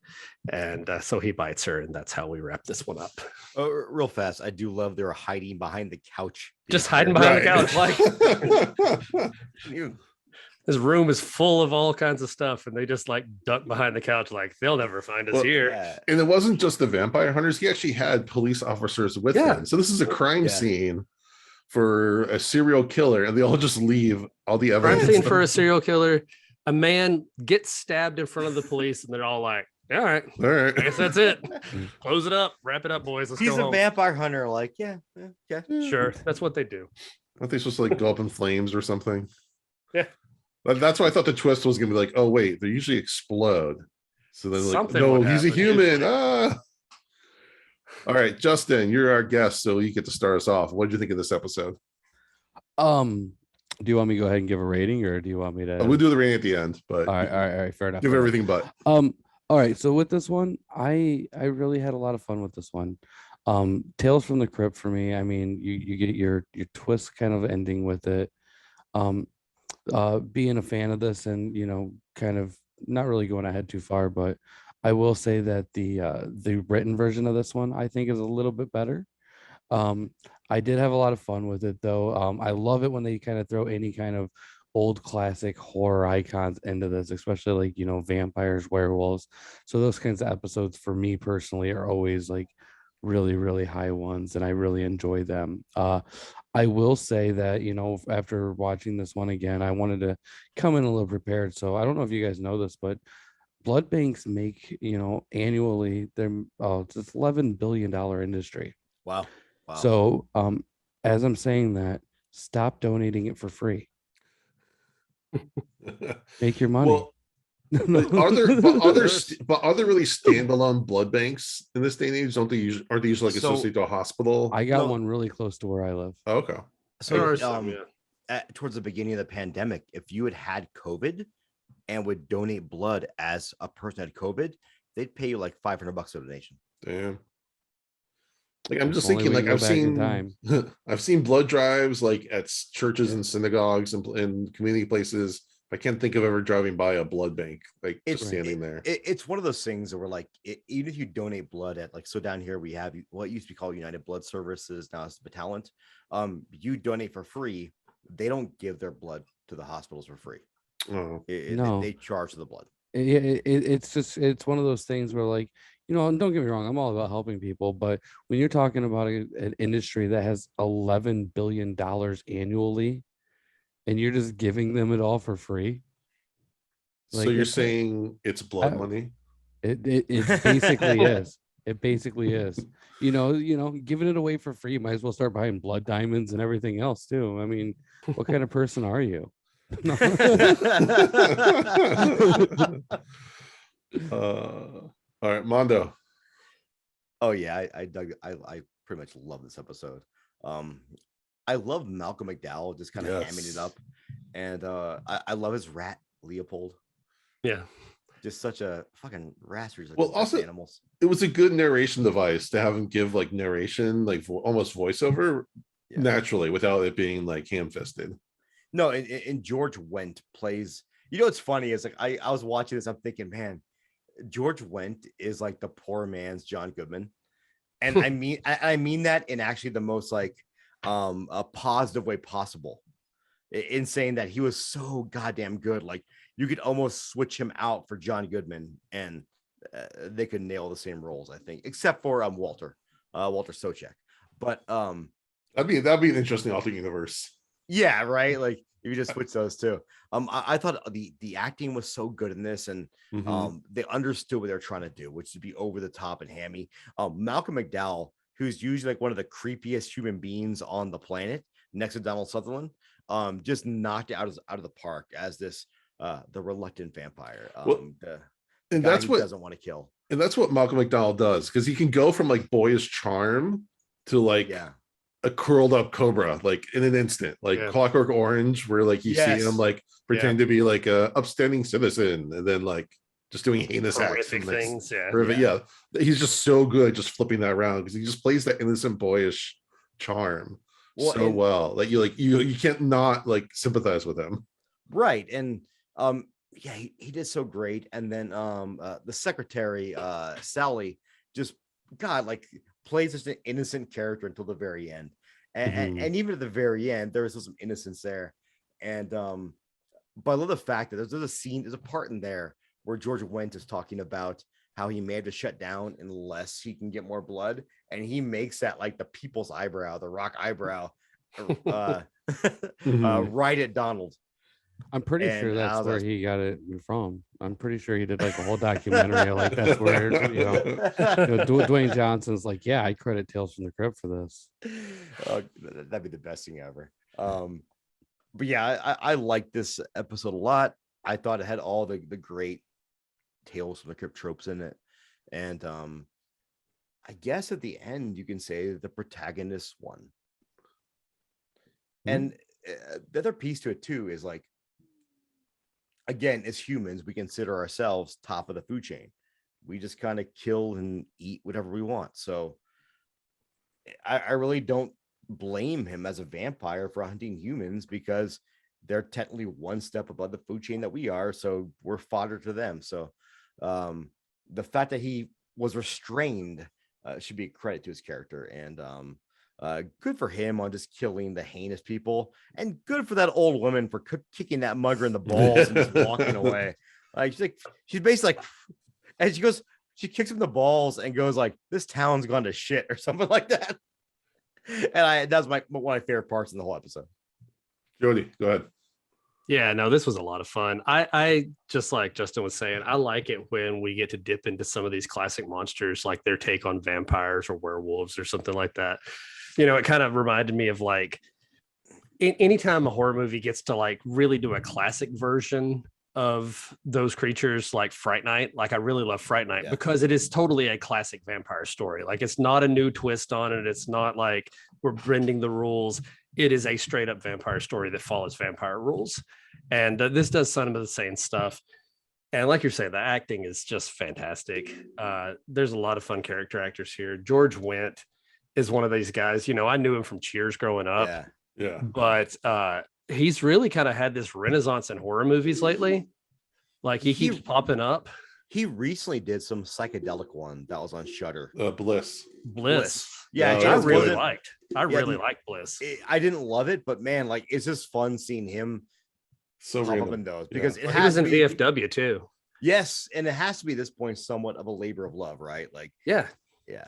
S5: And so he bites her, and that's how we wrap this one up.
S3: Real fast, I do love they're hiding behind the couch.
S5: Just hiding behind the couch. His room is full of all kinds of stuff, and they just like duck behind the couch, like they'll never find us
S2: Well,
S5: here.
S3: Yeah.
S2: And it wasn't just the vampire hunters. He actually had police officers with
S5: Yeah.
S2: him. So this is a crime
S3: Yeah.
S2: scene for a serial killer, and they all just leave all the
S5: Crime
S2: evidence.
S5: scene for a serial killer. A man gets stabbed in front of the police, and they're all like, "All right,
S2: All right.
S5: I guess that's it. Close it up, wrap it up, boys. Let's
S3: He's
S5: go
S3: a
S5: home."
S3: vampire hunter. Like, yeah.
S5: Sure, that's what they do.
S2: Aren't they supposed to like go up in flames or something?
S5: Yeah.
S2: That's why I thought the twist was gonna be like, oh wait, they usually explode. So then like,
S5: Something
S2: no,
S5: would
S2: he's a
S5: happen.
S2: human. Ah. All right, Justin, you're our guest, so you get to start us off. What did you think of this episode?
S4: Do you want me to go ahead and give a rating, or do you want me to?
S2: We'll do the rating at the end, but
S4: All right, fair enough.
S2: give
S4: fair enough.
S2: everything but.
S4: All right, so with this one, I really had a lot of fun with this one. Tales from the Crypt for me. I mean, you get your twist kind of ending with it. Being a fan of this, and kind of not really going ahead too far, but I will say that the written version of this one I think is a little bit better. I did have a lot of fun with it though. I love it when they kind of throw any kind of old classic horror icons into this, especially like vampires, werewolves. So those kinds of episodes for me personally are always like really, really high ones, and I really enjoy them. I will say that after watching this one again, I wanted to come in a little prepared. So I don't know if you guys know this, but blood banks make annually it's $11 billion industry.
S3: Wow.
S4: So as I'm saying that, stop donating it for free. Make your money.
S2: Well, are there really standalone blood banks in this day and age? Don't they usually aren't they usually like
S3: So-
S2: associated to a hospital?
S4: I got
S3: No.
S4: one really close to where I live.
S2: Oh, okay.
S3: So,
S5: There are some, yeah.
S3: towards the beginning of the pandemic, if you had COVID and would donate blood as a person had COVID, they'd pay you like $500 a donation.
S2: Damn. Like I'm
S4: If
S2: just
S4: only
S2: thinking,
S4: we
S2: like
S4: could
S2: I've
S4: go back in
S2: seen,
S4: time.
S2: I've seen blood drives like at churches and synagogues and community places. I can't think of ever driving by a blood bank like just
S3: It's
S2: standing there.
S3: It's one of those things that we're like, even if you donate blood at like, so down here we have what used to be called United Blood Services, now it's Batalent. You donate for free. They don't give their blood to the hospitals for free.
S2: Oh,
S4: No.
S3: They charge for the blood.
S4: It's one of those things where like and don't get me wrong, I'm all about helping people, but when you're talking about an industry that has $11 billion annually and you're just giving them it all for free,
S2: so
S4: like,
S2: you're
S4: it's-
S2: saying it's blood
S4: I-
S2: money?
S4: it basically is. It basically is. Giving it away for free, you might as well start buying blood diamonds and everything else too. I mean, what kind of person are you?
S2: All right, Mondo.
S3: Oh yeah, I pretty much love this episode. I love Malcolm McDowell just kind of hamming it up, and I love his rat Leopold.
S5: Yeah.
S3: Just such a fucking rascals. Like
S2: Well,
S3: the best
S2: also-
S3: animals.
S2: It was a good narration device to have him give like narration, like almost voiceover
S3: Yeah.
S2: naturally without it being like ham-fisted.
S3: No, and George Wendt plays. It's funny. It's like I was watching this. I'm thinking, man, George Wendt is like the poor man's John Goodman, and I mean that in actually the most like a positive way possible. In saying that he was so goddamn good, like you could almost switch him out for John Goodman, and they could nail the same roles, I think, except for Walter Sobchak. But
S2: That'd be an interesting alternate universe.
S3: yeah, right. Like if you just switch those two. I thought the acting was so good in this, and
S2: Mhm.
S3: they understood what they're trying to do, which is be over the top and hammy. Malcolm McDowell, who's usually like one of the creepiest human beings on the planet, next to Donald Sutherland, just knocked it out of the park as this the reluctant vampire.
S2: Well,
S3: The
S2: and
S3: guy
S2: that's
S3: who
S2: what
S3: doesn't want to kill.
S2: and that's what Malcolm McDowell does, because he can go from like boyish charm to like
S3: Yeah.
S2: a curled up cobra like in an instant, like
S5: Yeah.
S2: Clockwork Orange, where like you
S3: Yes.
S2: see him like pretend to be like a upstanding citizen and then like just doing heinous acts.
S5: Horrific
S2: and, like,
S5: things. Yeah.
S2: horrific- yeah. He's just so good just flipping that around because he just plays that innocent boyish charm
S3: Well,
S2: so
S3: and-
S2: well that you can't not like sympathize with him.
S3: Right. And yeah, he did so great. And then the secretary, Sally, just like plays such an innocent character until the very end. And even at the very end, there was still some innocence there. And But I love the fact that there's a scene, there's a part in there where George Wendt is talking about how he may have to shut down unless he can get more blood, and he makes that like the people's eyebrow, the Rock eyebrow, right at Donald.
S4: I'm pretty sure
S3: And
S4: that's
S3: I was
S4: where
S3: like-
S4: he got it from. I'm pretty sure he did like a whole documentary. Like that's where Dwayne Johnson's like, yeah, I credit Tales from the Crypt for this.
S3: That'd be the best thing ever. But yeah, I like this episode a lot. I thought it had all the great Tales from the Crypt tropes in it, and I guess at the end you can say the protagonist won. And the other piece to it too is like, again, as humans, we consider ourselves top of the food chain. We just kind of kill and eat whatever we want. So I really don't blame him as a vampire for hunting humans, because they're technically one step above the food chain that we are. So we're fodder to them. So the fact that he was restrained should be a credit to his character. And good for him on just killing the heinous people, and good for that old woman for kicking that mugger in the balls and just walking away. Like she's basically like, and she kicks him in the balls and goes like, "This town's gone to shit" or something like that. And that's one of my favorite parts in the whole episode.
S2: Jody, go ahead.
S5: Yeah, no, this was a lot of fun. I just like Justin was saying, I like it when we get to dip into some of these classic monsters, like their take on vampires or werewolves or something like that. It kind of reminded me of like anytime a horror movie gets to like really do a classic version of those creatures, like Fright Night. Like I really love Fright Night because it is totally a classic vampire story. Like it's not a new twist on it. It's not like we're bending the rules. It is a straight up vampire story that follows vampire rules. And this does some of the same stuff. And like you're saying, the acting is just fantastic. There's a lot of fun character actors here. George Wendt is one of these guys. I knew him from Cheers growing up.
S2: Yeah.
S5: But he's really kind of had this renaissance in horror movies lately. Like he keeps popping up.
S3: He recently did some psychedelic one that was on Shudder.
S2: Bliss.
S3: Yeah,
S2: No,
S5: I
S2: was
S5: really
S2: good.
S5: liked. I really liked Bliss.
S3: I didn't love it, but man, like it's just fun seeing him
S2: So
S3: pop up
S2: random.
S3: in those, because it
S5: He
S3: has
S5: was in
S3: to be,
S5: VFW too.
S3: yes, and it has to be at this point somewhat of a labor of love, right? Like,
S5: Yeah.
S3: yeah.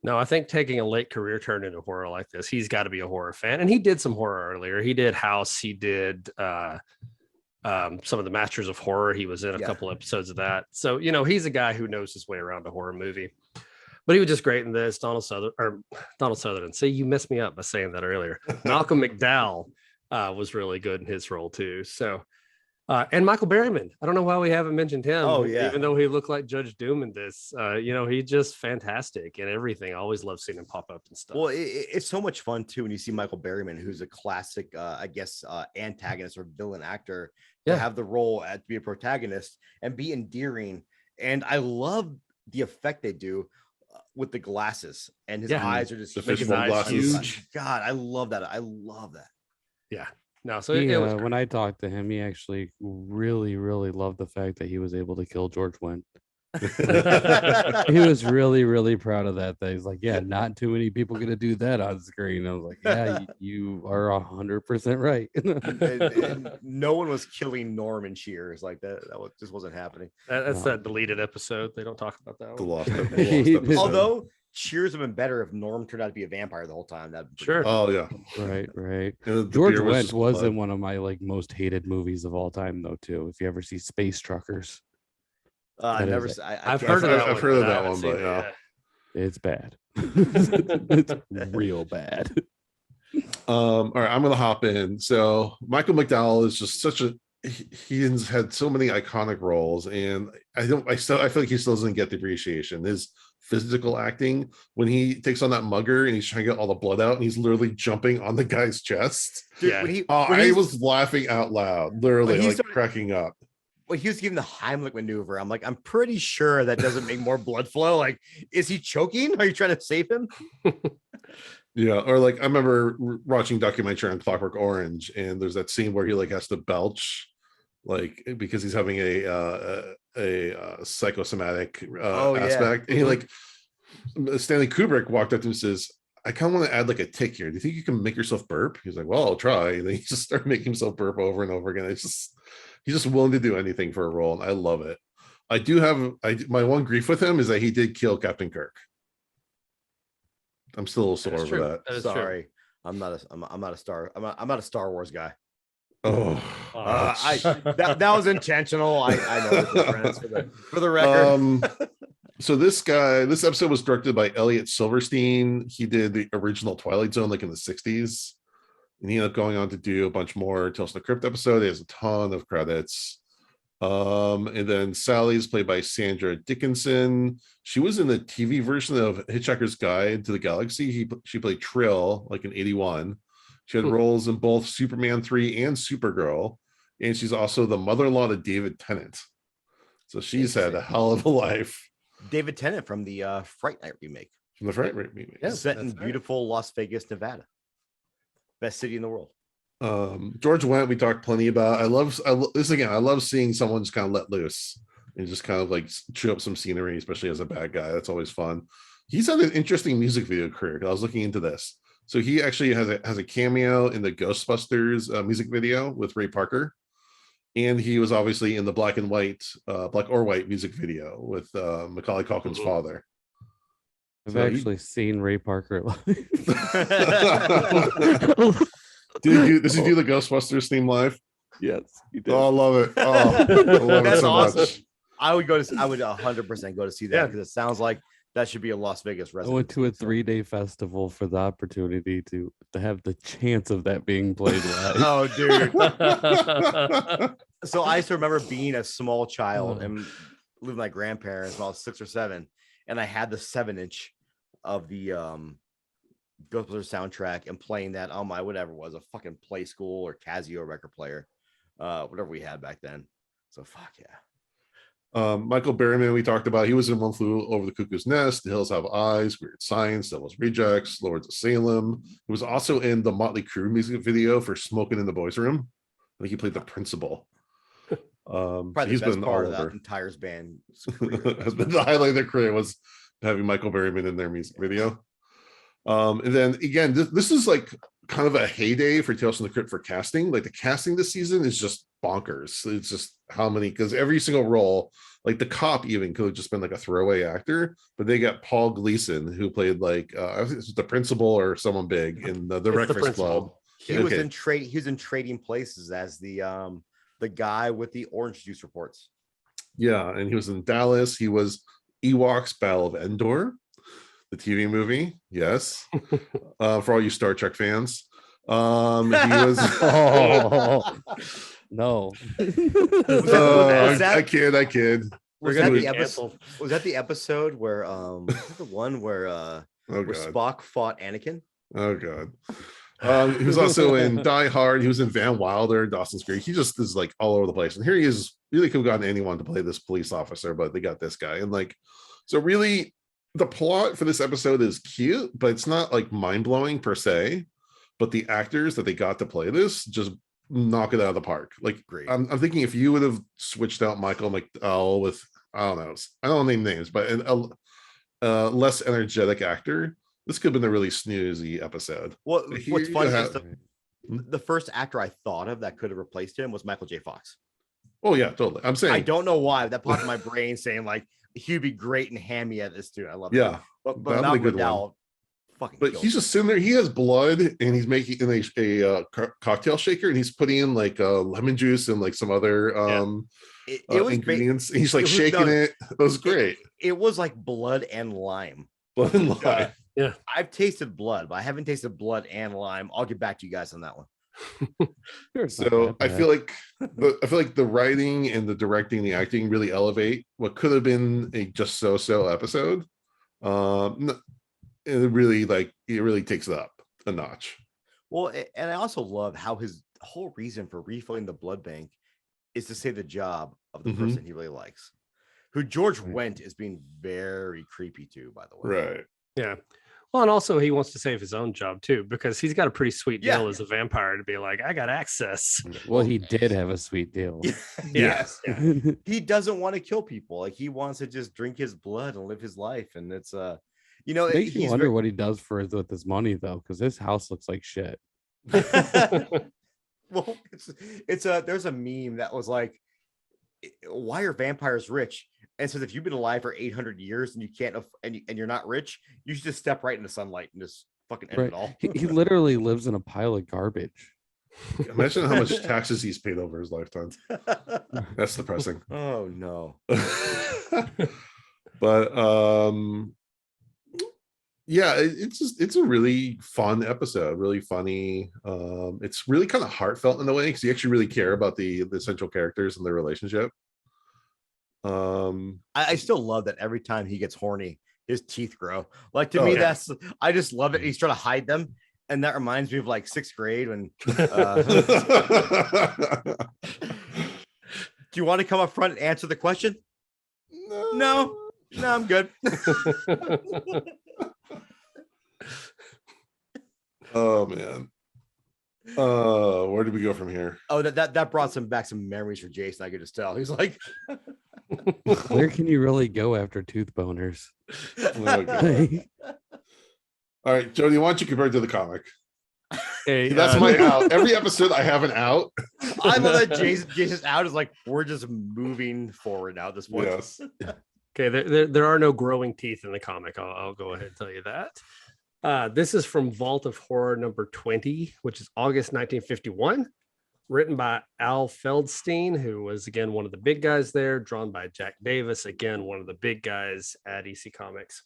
S5: No, I think taking a late career turn into horror like this, he's got to be a horror fan. And he did some horror earlier. He did House. He did some of the Masters of Horror. He was in a couple episodes of that. So, he's a guy who knows his way around a horror movie. But he was just great in this. Donald Sutherland. See, you messed me up by saying that earlier. Malcolm McDowell was really good in his role too. So, and Michael Berryman. I don't know why we haven't mentioned him.
S3: Oh, yeah.
S5: Even though he looked like Judge Doom in this, he's just fantastic and everything. I always love seeing him pop up and stuff.
S3: Well, it's so much fun too when you see Michael Berryman, who's a classic, antagonist or villain actor, to have the role to be a protagonist and be endearing. And I love the effect they do with the glasses, and his eyes are just
S2: The
S3: making
S2: fishbowl
S3: eyes
S2: glasses.
S3: huge. God, I love that. I love that.
S5: Yeah. No, so
S4: He,
S5: it was
S4: when I talked to him, he actually really, really loved the fact that he was able to kill George Wendt. He was really, really proud of that. He's like, yeah, not too many people gonna do that on screen. I was like, yeah, you are 100% right.
S3: And no one was killing Norman Shears like that. Just wasn't happening.
S5: that's that deleted episode. They don't talk about that
S2: The
S5: one.
S2: lost episode.
S3: Although Shears would have been better if Norm turned out to be a vampire the whole time. That
S5: Sure.
S2: Oh yeah.
S4: Right.
S2: And the
S4: George
S2: beer was
S4: Wendt
S2: just
S4: was
S2: blood.
S4: in one of my most hated movies of all time, though. Too, if you ever see Space Truckers,
S3: I
S4: That
S3: never.
S4: is
S5: I've
S3: can't
S5: heard
S3: say
S5: of that
S3: I-
S5: one.
S2: I've heard of
S5: but I
S2: that
S5: haven't
S2: one,
S5: seen
S2: but
S5: it
S2: yeah.
S5: yet.
S4: it's bad. It's real bad.
S2: All right, I'm gonna hop in. So Michael McDowell is just such a he's had so many iconic roles, and I feel like he still doesn't get the appreciation. His physical acting, when he takes on that mugger and he's trying to get all the blood out and he's literally jumping on the guy's chest.
S3: Dude,
S5: Yeah.
S3: when
S2: I was laughing out loud, literally,
S3: When he
S2: like
S3: started-
S2: cracking up.
S3: when he was giving the Heimlich maneuver, I'm like, I'm pretty sure that doesn't make more blood flow. Like, is he choking? Are you trying to save him?
S2: Yeah, or like I remember watching documentary on Clockwork Orange, and there's that scene where he like has to belch, like because he's having a psychosomatic
S3: Oh, yeah.
S2: aspect. And he like Stanley Kubrick walked up to him and says, I kind of want to add like a tick here. Do you think you can make yourself burp? He's like, well, I'll try. And then he just started making himself burp over and over again. He's just willing to do anything for a role, and I love it. I do have my one grief with him is that he did kill Captain Kirk. I'm still a little sore over that.
S5: That is
S3: Sorry,
S5: true.
S3: I'm not a Star Wars guy.
S2: Oh,
S3: That was intentional. I know the difference for the record.
S2: So this episode was directed by Elliot Silverstein. He did the original Twilight Zone like in the 60s. And he ended up going on to do a bunch more Tales from the Crypt episode. He has a ton of credits. And then Sally's played by Sandra Dickinson. She was in the TV version of Hitchhiker's Guide to the Galaxy. She played Trill like in 81. She had roles in both Superman 3 and Supergirl. And she's also the mother-in-law to David Tennant. So she's had a hell of a life.
S3: David Tennant from the Fright Night remake.
S2: From the Fright Night remake.
S5: Yeah,
S3: Set in
S5: that's right.
S3: beautiful Las Vegas, Nevada. Best city in the world.
S2: George Wendt, we talked plenty about. I love seeing someone just kind of let loose and just kind of like chew up some scenery, especially as a bad guy. That's always fun. He's had an interesting music video career. I was looking into this. So he actually has a cameo in the Ghostbusters music video with Ray Parker. And he was obviously in the black or white music video with Macaulay Culkin's father.
S4: I've actually seen Ray Parker live.
S2: Does he do the Ghostbusters theme live?
S4: Yes, he did.
S2: Oh, I love it. Oh, I love it
S3: That's
S2: so
S3: awesome.
S2: much.
S3: I would 100% go to see that because it sounds like that should be a Las Vegas
S4: I
S3: resident.
S4: went to a 3-day festival for the opportunity to have the chance of that being played live.
S3: Oh, dude. So I used to remember being a small child and living with my grandparents when I was 6 or 7, and I had the 7-inch of the Ghostbusters soundtrack and playing that on my whatever it was, a fucking Play School or Casio record player, whatever we had back then. So fuck yeah.
S2: Michael Berryman, we talked about. He was in One Flew Over the Cuckoo's Nest, The Hills Have Eyes, Weird Science, Devil's Rejects, Lords of Salem. He was also in the Motley Crue music video for Smoking in the Boys Room. I think he played the principal.
S3: Probably
S2: he's
S3: the best
S2: been
S3: part
S2: all
S3: of
S2: over.
S3: that entire band
S2: Has been the highlight of their career was having Michael Berryman in their music video. And then again, this is like kind of a heyday for Tales from the Crypt for casting. Like the casting this season is just bonkers. It's just how many, because every single role, like the cop even could have just been like a throwaway actor, but they got Paul Gleason who played like I think it's the principal or someone big in the Breakfast Club.
S3: He was in Trading Places as the guy with the orange juice reports.
S2: Yeah, and he was in Dallas. He was Ewoks Battle of Endor, the TV movie. Yes. For all you Star Trek fans. He was
S4: No.
S2: I kid.
S3: Was that the episode where the one where where Spock fought Anakin?
S2: Oh god. He was also in Die Hard. He was in Van Wilder, Dawson's Creek. He just is like all over the place. And here he is. Really could have gotten anyone to play this police officer, but they got this guy. And like, so really, the plot for this episode is cute, but it's not like mind blowing per se. But the actors that they got to play this just knock it out of the park. Like,
S3: Great.
S2: I'm thinking if you would have switched out Michael McDowell with I don't name names, but a less energetic actor, this could have been a really snoozy episode.
S3: What's funny is the first actor I thought of that could have replaced him was Michael J. Fox.
S2: Oh yeah, totally. I'm saying
S3: I don't know why that popped in my brain saying like he'd be great and hammy at this too. I love it.
S2: Yeah,
S3: but
S2: that'd be a good
S3: McDowell fucking.
S2: But he's just sitting there. He has blood, and he's making in a cocktail shaker, and he's putting in like lemon juice and like some other
S3: it was
S2: ingredients. He's like shaking it. It was great.
S3: It was like blood and lime.
S2: Blood and lime.
S5: Yeah,
S3: I've tasted blood, but I haven't tasted blood and lime. I'll get back to you guys on that one.
S2: So I feel like the writing and the directing, the acting really elevate what could have been a just so episode. It really takes it up a notch.
S3: Well, and I also love how his whole reason for refilling the blood bank is to save the job of the person he really likes, who George Wendt is being very creepy to, by the way.
S2: Right.
S5: Yeah. Well, and also he wants to save his own job too, because he's got a pretty sweet deal as a vampire to be like, I got access.
S4: Well, he did have a sweet deal.
S3: Yes. He doesn't want to kill people. Like he wants to just drink his blood and live his life. And You know,
S4: Makes you
S3: he's
S4: wonder what he does with his money though, because his house looks like shit.
S3: well, it's a there's a meme that was like, why are vampires rich? And says if you've been alive for 800 years and you can't and you're not rich, you should just step right into sunlight and just fucking end
S4: Right.
S3: it all.
S4: He literally lives in a pile of garbage.
S2: Imagine how much taxes he's paid over his lifetime. That's depressing.
S3: Oh no.
S2: But yeah, it's a really fun episode, really funny. It's really kind of heartfelt in a way because you actually really care about the central characters and their relationship.
S3: I still love that every time he gets horny, his teeth grow. Like to me,
S5: yeah.
S3: I just love it. He's trying to hide them. And that reminds me of like 6th grade when do you want to come up front and answer the question? No, I'm good.
S2: Oh man. Where did we go from here?
S3: Oh, that brought back some memories for Jason. I could just tell. He's like,
S4: Where can you really go after tooth boners?
S2: Okay. All right, Jody, why don't you compare it to the comic?
S5: Hey,
S2: That's my out. Every episode I have an out.
S3: I love that Jason's out is like, we're just moving forward now at this point.
S2: Yes.
S5: Okay, there are no growing teeth in the comic. I'll go ahead and tell you that. This is from Vault of Horror number 20, which is August 1951, written by Al Feldstein, who was, again, one of the big guys there, drawn by Jack Davis, again, one of the big guys at EC Comics.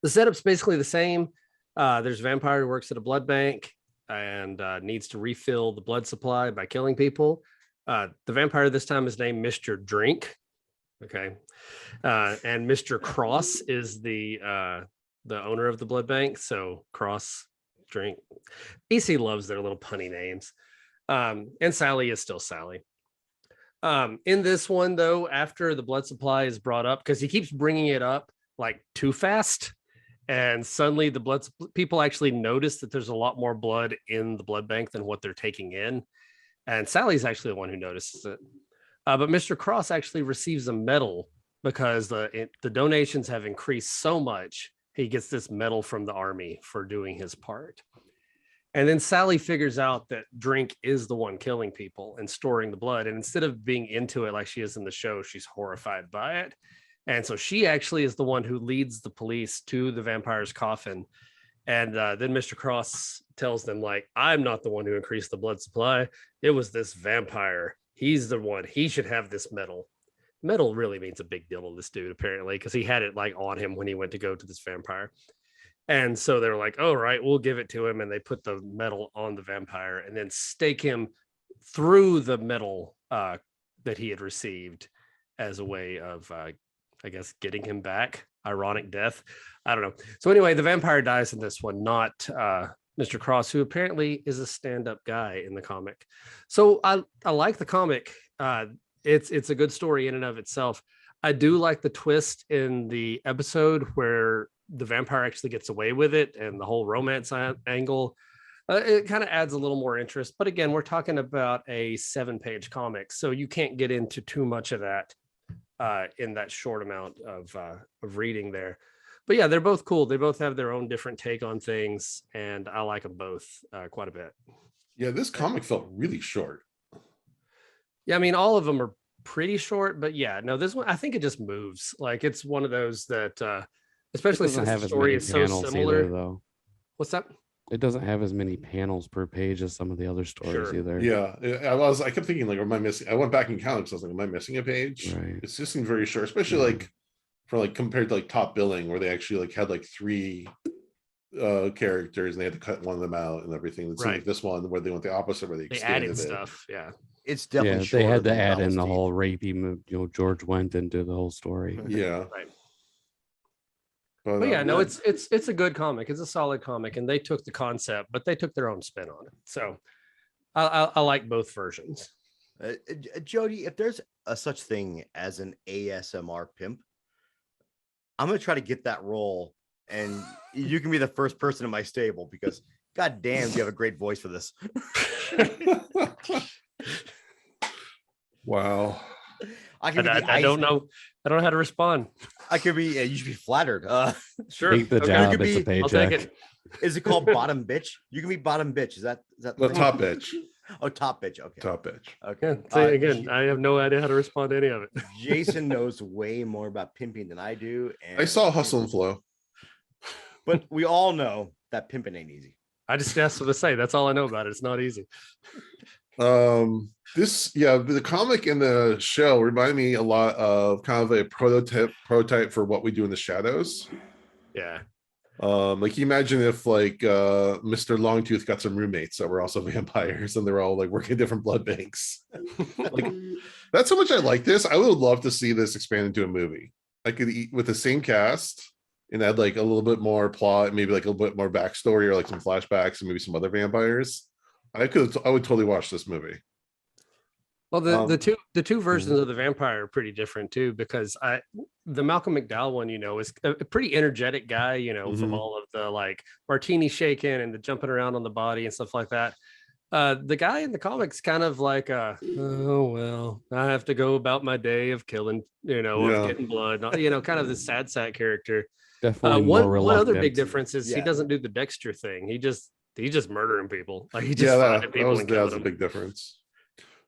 S5: The setup's basically the same. There's a vampire who works at a blood bank and needs to refill the blood supply by killing people. The vampire this time is named Mr. Drink. Okay. And Mr. Cross is the owner of the blood bank. So Cross Drink. EC loves their little punny names. And Sally is still Sally. In this one, though, after the blood supply is brought up, because he keeps bringing it up like too fast. And suddenly the people actually notice that there's a lot more blood in the blood bank than what they're taking in. And Sally's actually the one who notices it. But Mr. Cross actually receives a medal because the donations have increased so much. He gets this medal from the army for doing his part. And then Sally figures out that Drink is the one killing people and storing the blood. And instead of being into it like she is in the show, she's horrified by it. And so she actually is the one who leads the police to the vampire's coffin. And then Mr. Cross tells them, like, I'm not the one who increased the blood supply. It was this vampire. He's the one. He should have this medal. Medal really means a big deal to this dude, apparently, because he had it like on him when he went to go to this vampire. And so they're like, oh, right, we'll give it to him. And they put the medal on the vampire and then stake him through the medal that he had received as a way of I guess, getting him back. Ironic death. I don't know. So anyway, the vampire dies in this one, not Mr. Cross, who apparently is a stand-up guy in the comic. So I like the comic. It's a good story in and of itself. I do like the twist in the episode where the vampire actually gets away with it and the whole romance angle. It kind of adds a little more interest. But again, we're talking about a 7-page comic, so you can't get into too much of that in that short amount of reading there. But yeah, they're both cool. They both have their own different take on things, and I like them both quite a bit.
S2: Yeah, this comic felt really short.
S5: Yeah, I mean, all of them are pretty short, but yeah, no, this one, I think it just moves. Like, it's one of those that, especially since the story is so similar.
S4: Either, though.
S5: What's that?
S4: It doesn't have as many panels per page as some of the other stories either.
S2: Yeah, I kept thinking, like, am I missing? I went back in comics. I was like, am I missing a page?
S4: Right.
S2: It's just seemed very short, especially like for like compared to like Top Billing, where they actually like had like 3 characters and they had to cut one of them out and everything. It seemed like this one where they went the opposite, where they
S5: added
S2: extended
S5: stuff. Yeah,
S3: it's definitely
S4: they had to
S3: than
S4: add in
S3: Devil's
S4: the
S3: Teeth.
S4: whole rapey, George Wendt into the whole story.
S2: Yeah.
S5: right.
S2: But
S5: yeah, no, it's a good comic. It's a solid comic, and they took the concept, but they took their own spin on it. So I like both versions.
S3: Jody, if there's a such thing as an ASMR pimp, I'm gonna try to get that role, and you can be the first person in my stable because god damn, you have a great voice for this.
S2: Wow.
S5: I don't know how to respond.
S3: I could be. You should be flattered.
S5: Sure.
S4: Take the
S5: Okay.
S4: job.
S3: could
S4: It's a
S3: be-
S5: I'll take
S4: paycheck.
S5: it.
S3: Is it called bottom bitch? You can be bottom bitch. Is that
S2: The
S3: thing?
S2: top bitch.
S3: Oh, top bitch. Okay.
S2: Top bitch.
S3: Okay.
S5: Yeah. See, again, I have no idea how to respond to any of it.
S3: Jason knows way more about pimping than I do. And
S2: I saw Hustle and Flow.
S3: but we all know that pimping ain't easy.
S5: I just asked to say that's all I know about it. It's not easy.
S2: The comic and the show remind me a lot of kind of a prototype for what we do in the shadows.
S5: Yeah.
S2: Like you imagine if like Mr. Longtooth got some roommates that were also vampires and they're all like working different blood banks. Like that's how much I like this. I would love to see this expand into a movie. I could eat with the same cast and add like a little bit more plot, maybe like a little bit more backstory or like some flashbacks and maybe some other vampires. I would totally watch this movie.
S5: Well, the two versions
S2: Mhm.
S5: of the vampire are pretty different too, because the Malcolm McDowell one, is a pretty energetic guy, from
S2: Mhm.
S5: all of the like martini shaking and the jumping around on the body and stuff like that. The guy in the comics kind of like, oh well, I have to go about my day of killing,
S2: Yeah.
S5: of getting blood, kind of the sad sack character.
S4: Definitely more
S5: One other big
S4: reluctant.
S5: difference is he
S3: Yeah.
S5: doesn't do the Dexter thing. He's just murdering people. Like he just
S2: Yeah,
S5: finding
S2: that
S5: people
S2: was
S5: and
S2: that
S5: killing
S2: was a
S5: them.
S2: big difference.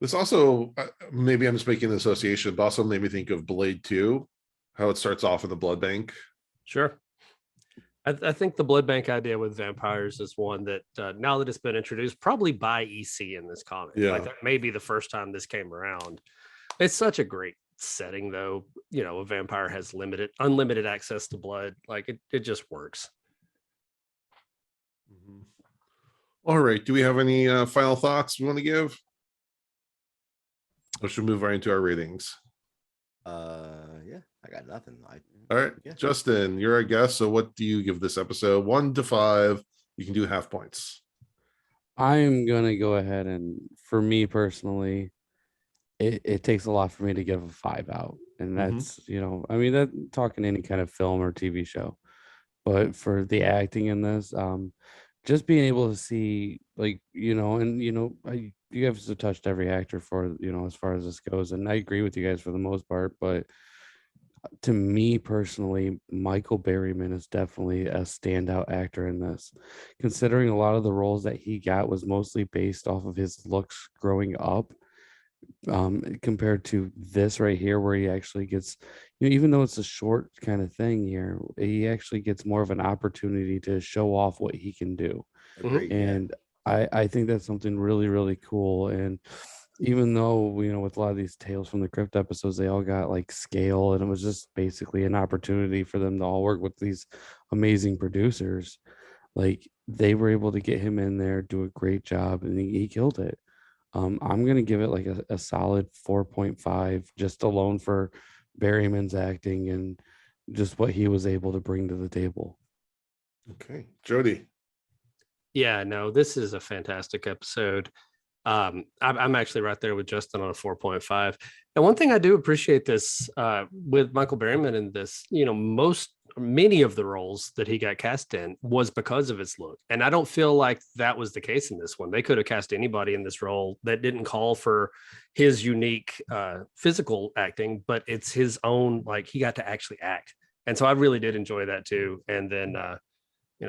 S2: This also maybe I'm just making an association, but also made me think of Blade 2, how it starts off in the blood bank.
S5: Sure. I think the blood bank idea with vampires is one that now that it's been introduced, probably by EC in this comic.
S2: Yeah.
S5: Like that may be the first time this came around. It's such a great setting, though. A vampire has unlimited access to blood. Like it just works.
S2: All right. Do we have any final thoughts we want to give? Or should we move right into our ratings?
S3: Yeah, I got nothing.
S2: All right,
S3: Yeah.
S2: Justin, you're our guest. So what do you give this episode? 1 to 5. You can do half points.
S4: I'm gonna go ahead and for me personally, it takes a lot for me to give a 5 out. And that's, I mean, that talking any kind of film or TV show. But for the acting in this, just being able to see you guys have touched every actor for as far as this goes, and I agree with you guys for the most part, but to me personally, Michael Berryman is definitely a standout actor in this, considering a lot of the roles that he got was mostly based off of his looks growing up, compared to this right here where he actually gets, even though it's a short kind of thing here, he actually gets more of an opportunity to show off what he can do.
S3: Agreed.
S4: And I think that's something really, really cool. And even though, with a lot of these Tales from the Crypt episodes, they all got like scale, and it was just basically an opportunity for them to all work with these amazing producers. Like they were able to get him in there, do a great job, and he killed it. I'm gonna give it like a solid 4.5, just alone for Berryman's acting and just what he was able to bring to the table.
S2: Okay, Jody.
S5: Yeah, no, this is a fantastic episode. I'm actually right there with Justin on a 4.5. And one thing I do appreciate this with Michael Berryman in this, many of the roles that he got cast in was because of his look. And I don't feel like that was the case in this one. They could have cast anybody in this role that didn't call for his unique physical acting, but it's his own, like he got to actually act. And so I really did enjoy that too. And then,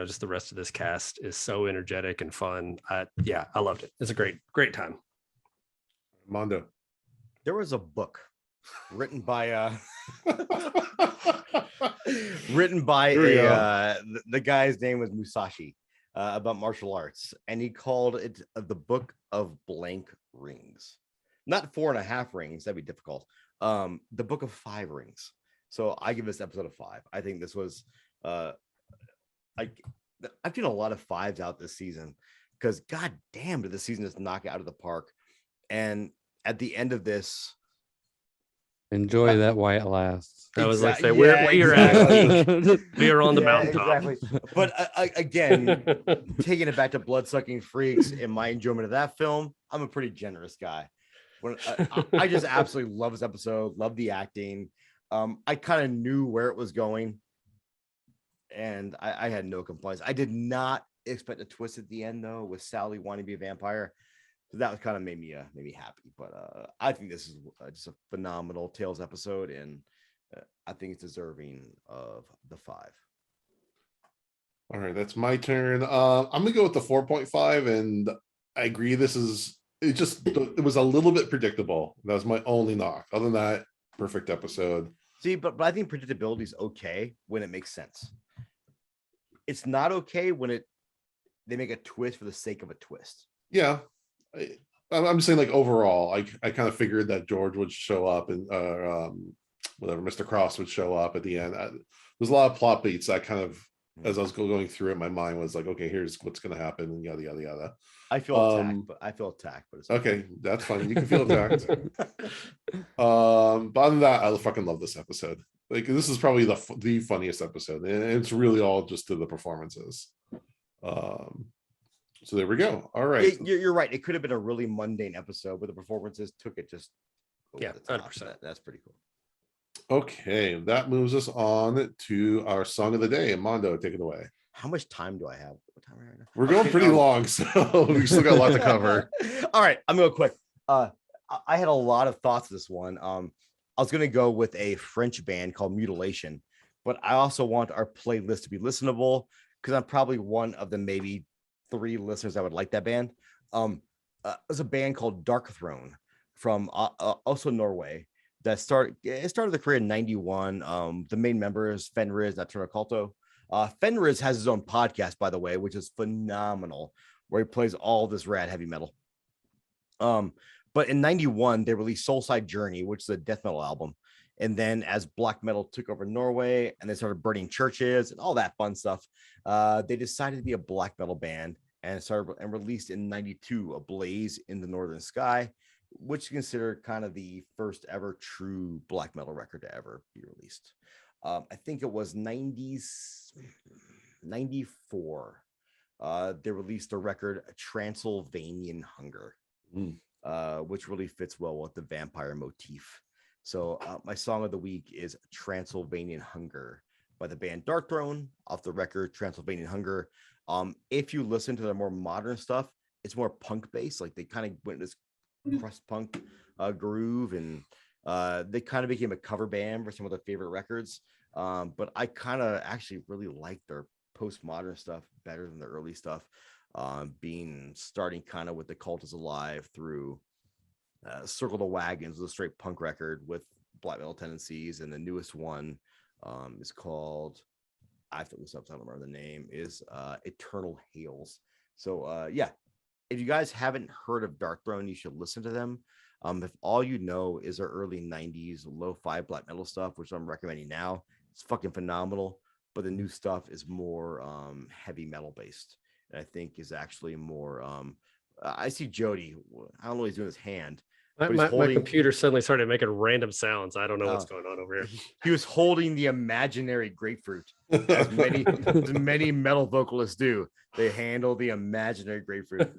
S5: just the rest of this cast is so energetic and fun. I loved it. It's a great time.
S2: Mondo.
S3: There was a book written by the guy's name was Musashi, about martial arts, and he called it the Book of Blank Rings. Not 4.5 rings, that'd be difficult. The Book of 5 Rings. So I give this episode a 5. I think this was I've seen a lot of 5s out this season, because god damn did the season just knock it out of the park. And at the end of this,
S4: Enjoy that while it lasts.
S5: I was like,
S3: Exactly.
S5: say, where
S3: Yeah,
S5: you're
S3: exactly.
S5: at, we are on the
S3: Yeah,
S5: mountaintop.
S3: exactly. But again, taking it back to Blood-Sucking Freaks and my enjoyment of that film, I'm a pretty generous guy. When I just absolutely love this episode, love the acting. I kind of knew where it was going, and I had no complaints. I did not expect a twist at the end though, with Sally wanting to be a vampire. So that was kind of made me happy. But I think this is just a phenomenal Tales episode, and I think it's deserving of the 5.
S2: All right, that's my turn. I'm gonna go with the 4.5, and I agree. It was a little bit predictable. That was my only knock. Other than that, perfect episode.
S3: See, but I think predictability is okay when it makes sense. It's not okay when they make a twist for the sake of a twist.
S2: Yeah, I'm saying like overall, I kind of figured that George would show up and whatever, Mr. Cross would show up at the end. There's a lot of plot beats that kind of, as I was going through it, my mind was like, okay, here's what's going to happen, and yada yada yada.
S3: I feel attacked, but it's
S2: okay, that's fine. You can feel attacked. But other than that, I fucking love this episode. Like, this is probably the funniest episode, and it's really all just to the performances. So there we go. All right,
S3: you're right. It could have been a really mundane episode, but the performances took it just
S5: Yeah,
S3: over the top.
S5: 100%.
S3: That's pretty cool.
S2: okay, that moves us on to our song of the day. Mondo, take it away.
S3: How much time do I have? What time are we right now?
S2: We're going pretty long, so we still got a lot to cover.
S3: All right, I'm gonna go quick. I had a lot of thoughts this one. I was gonna go with a French band called Mutilation, but I also want our playlist to be listenable because I'm probably one of the maybe 3 listeners that would like that band. There's a band called Dark Throne from also Norway that started the career in '91. The main member is Fenriz Nocturno Culto. Fenriz has his own podcast, by the way, which is phenomenal, where he plays all this rad heavy metal. But in '91, they released Soulside Journey, which is a death metal album. And then as black metal took over Norway and they started burning churches and all that fun stuff, they decided to be a black metal band and released in '92 A Blaze in the Northern Sky, which is considered kind of the first ever true black metal record to ever be released. I think it was 94. They released a record, Transylvanian Hunger, which really fits well with the vampire motif. So my song of the week is Transylvanian Hunger by the band Dark Throne off the record Transylvanian Hunger. If you listen to their more modern stuff, it's more punk based. Like they kind of went this crust punk groove, and they kind of became a cover band for some of their favorite records. But I kind of actually really like their postmodern stuff better than the early stuff, starting kind of with The Cult Is Alive through Circle the Wagons, was a straight punk record with black metal tendencies, and the newest one is called, I have to look up, I don't remember the name, is Eternal Hails. So yeah, if you guys haven't heard of Dark Throne, you should listen to them. If all you know is their early '90s lo-fi black metal stuff, which I'm recommending now, it's fucking phenomenal. But the new stuff is more heavy metal based, and I think is actually more. I see Jody. I don't know what he's doing with his hand.
S5: My computer suddenly started making random sounds. I don't know what's going on over here.
S3: He was holding the imaginary grapefruit, as many metal vocalists do. They handle the imaginary grapefruit.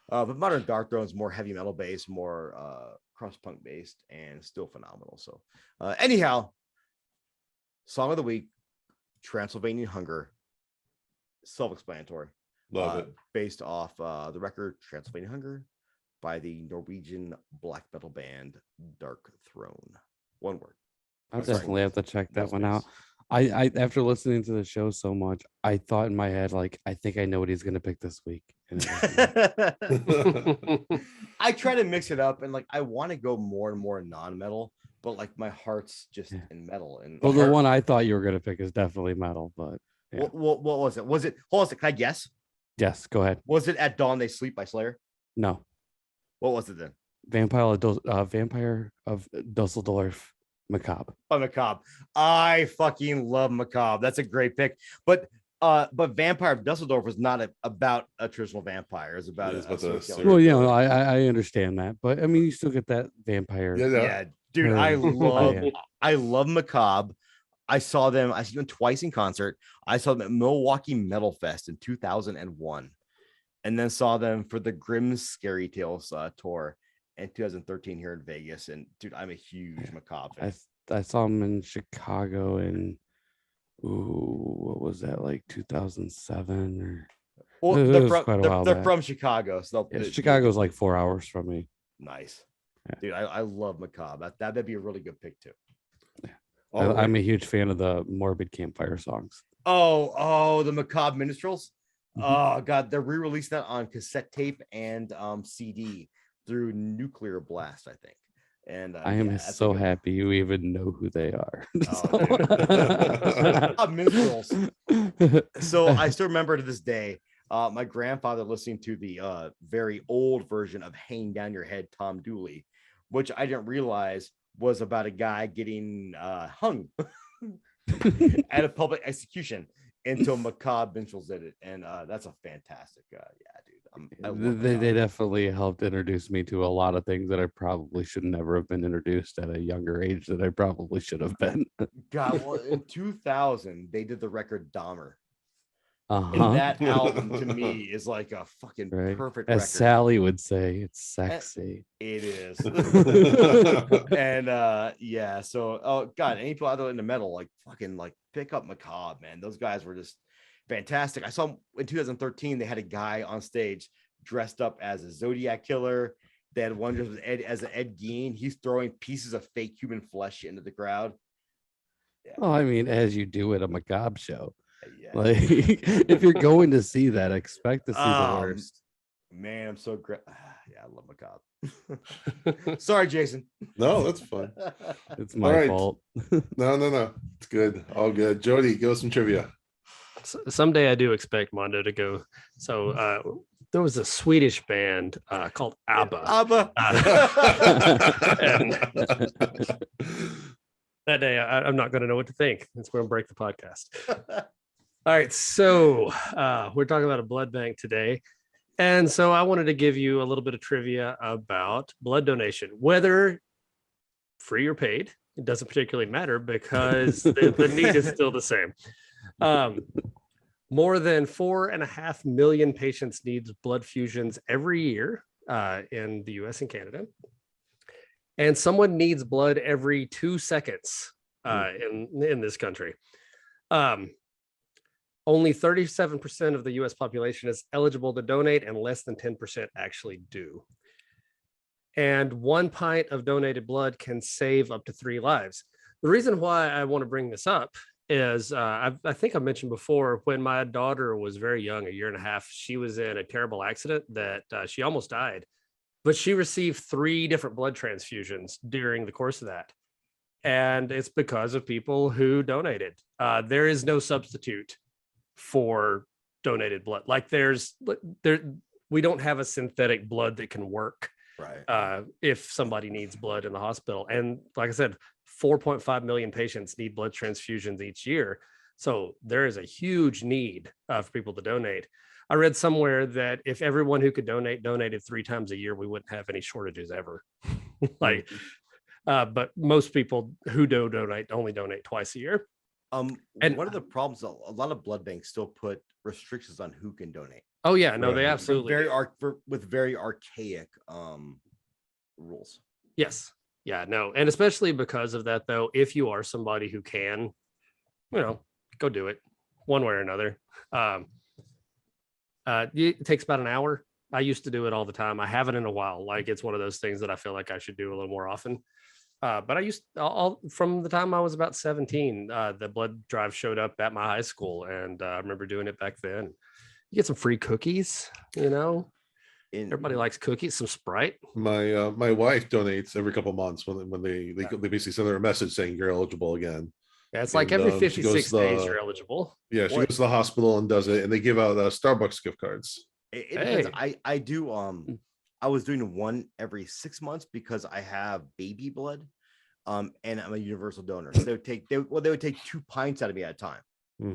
S3: But modern Dark Throne is more heavy metal based, more cross punk based, and still phenomenal. So anyhow, song of the week, Transylvanian Hunger, self-explanatory.
S2: Love it.
S3: Based off the record Transylvanian Hunger by the Norwegian black metal band Dark Throne. One word.
S4: I'll definitely have to check that one out. I after listening to the show so much, I thought in my head, like, I think I know what he's gonna pick this week.
S3: I try to mix it up, and like I want to go more and more non-metal, but like my heart's just in metal. And
S4: well, the one I thought you were gonna pick is definitely metal, but yeah.
S3: What was it? Was it? Hold on, can I guess?
S4: Yes, go ahead.
S3: Was it At Dawn They Sleep by Slayer?
S4: No.
S3: What was it then?
S4: Vampire of Dusseldorf, Macabre.
S3: Oh, Macabre. I fucking love Macabre. That's a great pick. But Vampire of Dusseldorf was not about a traditional vampire. It's about
S4: well, you know, I understand that, but I mean, you still get that vampire.
S3: Yeah, dude, I love Macabre. I saw them twice in concert. I saw them at Milwaukee Metal Fest in 2001, and then saw them for the Grim Scary Tales tour in 2013 here in Vegas. And dude, I'm a huge Macabre fan.
S4: I saw them in Chicago in what was that, like 2007 or?
S3: Well, they're from Chicago, so
S4: Chicago's like 4 hours from me.
S3: Nice, dude. I love Macabre. That'd be a really good pick too.
S4: I'm a huge fan of the morbid campfire songs.
S3: Oh, the Macabre Minstrels.
S4: Mhm.
S3: Oh God, they're re-released that on cassette tape and CD through Nuclear Blast, I think. And
S4: I am so happy you even know who they are.
S3: Macabre Minstrels. So I still remember to this day, my grandfather listening to the very old version of "Hang Down Your Head, Tom Dooley," which I didn't realize was about a guy getting hung at a public execution until Macabre Minstrels did it, and that's a fantastic. Yeah, dude, I love
S4: They definitely helped introduce me to a lot of things that I probably should never have been introduced at a younger age that I probably should have been.
S3: God, well, in 2000, they did the record Dahmer. And
S4: Uh-huh.
S3: that album to me is like a fucking
S4: Right.
S3: perfect
S4: As
S3: record.
S4: Sally would say, it's sexy.
S3: It is. And yeah, so oh God, any people out there in the metal, like fucking like pick up Macabre, man. Those guys were just fantastic. I saw them in 2013, they had a guy on stage dressed up as a Zodiac killer. They had one just as Ed Gein. He's throwing pieces of fake human flesh into the crowd. Yeah.
S4: Well, I mean, as you do at a macabre show.
S3: Yeah.
S4: Like, if you're going to see that, expect to see the worst.
S3: Man, I'm so great. Yeah, I love Macabre. Sorry, Jason.
S2: No, that's fine.
S4: It's my
S2: right.
S4: fault.
S2: No. It's good. All good. Jody, give us some trivia.
S5: Someday I do expect Mondo to go. So there was a Swedish band called ABBA.
S3: ABBA.
S5: And that day I'm not going to know what to think. It's going to break the podcast. All right, so we're talking about a blood bank today. And so I wanted to give you a little bit of trivia about blood donation, whether free or paid. It doesn't particularly matter because the need is still the same. More than 4.5 million patients need blood fusions every year in the US and Canada. And someone needs blood every 2 seconds in this country. Only 37% of the US population is eligible to donate, and less than 10% actually do. And 1 pint of donated blood can save up to 3 lives. The reason why I want to bring this up is I think I mentioned before, when my daughter was very young, 1.5 years, she was in a terrible accident that she almost died, but she received 3 different blood transfusions during the course of that. And it's because of people who donated. There is no substitute for donated blood. Like we don't have a synthetic blood that can work.
S3: Right.
S5: If somebody needs blood in the hospital. And like I said, 4.5 million patients need blood transfusions each year. So there is a huge need for people to donate. I read somewhere that if everyone who could donated 3 times a year, we wouldn't have any shortages ever. But most people who do donate only donate twice a year.
S3: And one of the problems, a lot of blood banks still put restrictions on who can donate.
S5: Oh yeah, no, they absolutely
S3: with very archaic rules.
S5: Yes. Yeah, no. And especially because of that, though, if you are somebody who can, go do it one way or another. It takes about an hour. I used to do it all the time. I haven't in a while. Like, it's one of those things that I feel like I should do a little more often. But I used from the time I was about 17, the blood drive showed up at my high school, and I remember doing it back then. You get some free cookies, Everybody likes cookies, some Sprite.
S2: My wife donates every couple of months when they basically send her a message saying you're eligible again.
S5: Yeah, it's like every 56 days you're eligible.
S2: Yeah, she goes to the hospital and does it, and they give out Starbucks gift cards.
S3: It depends. I do I was doing one every 6 months because I have baby blood, and I'm a universal donor. So they would take 2 pints out of me at a time.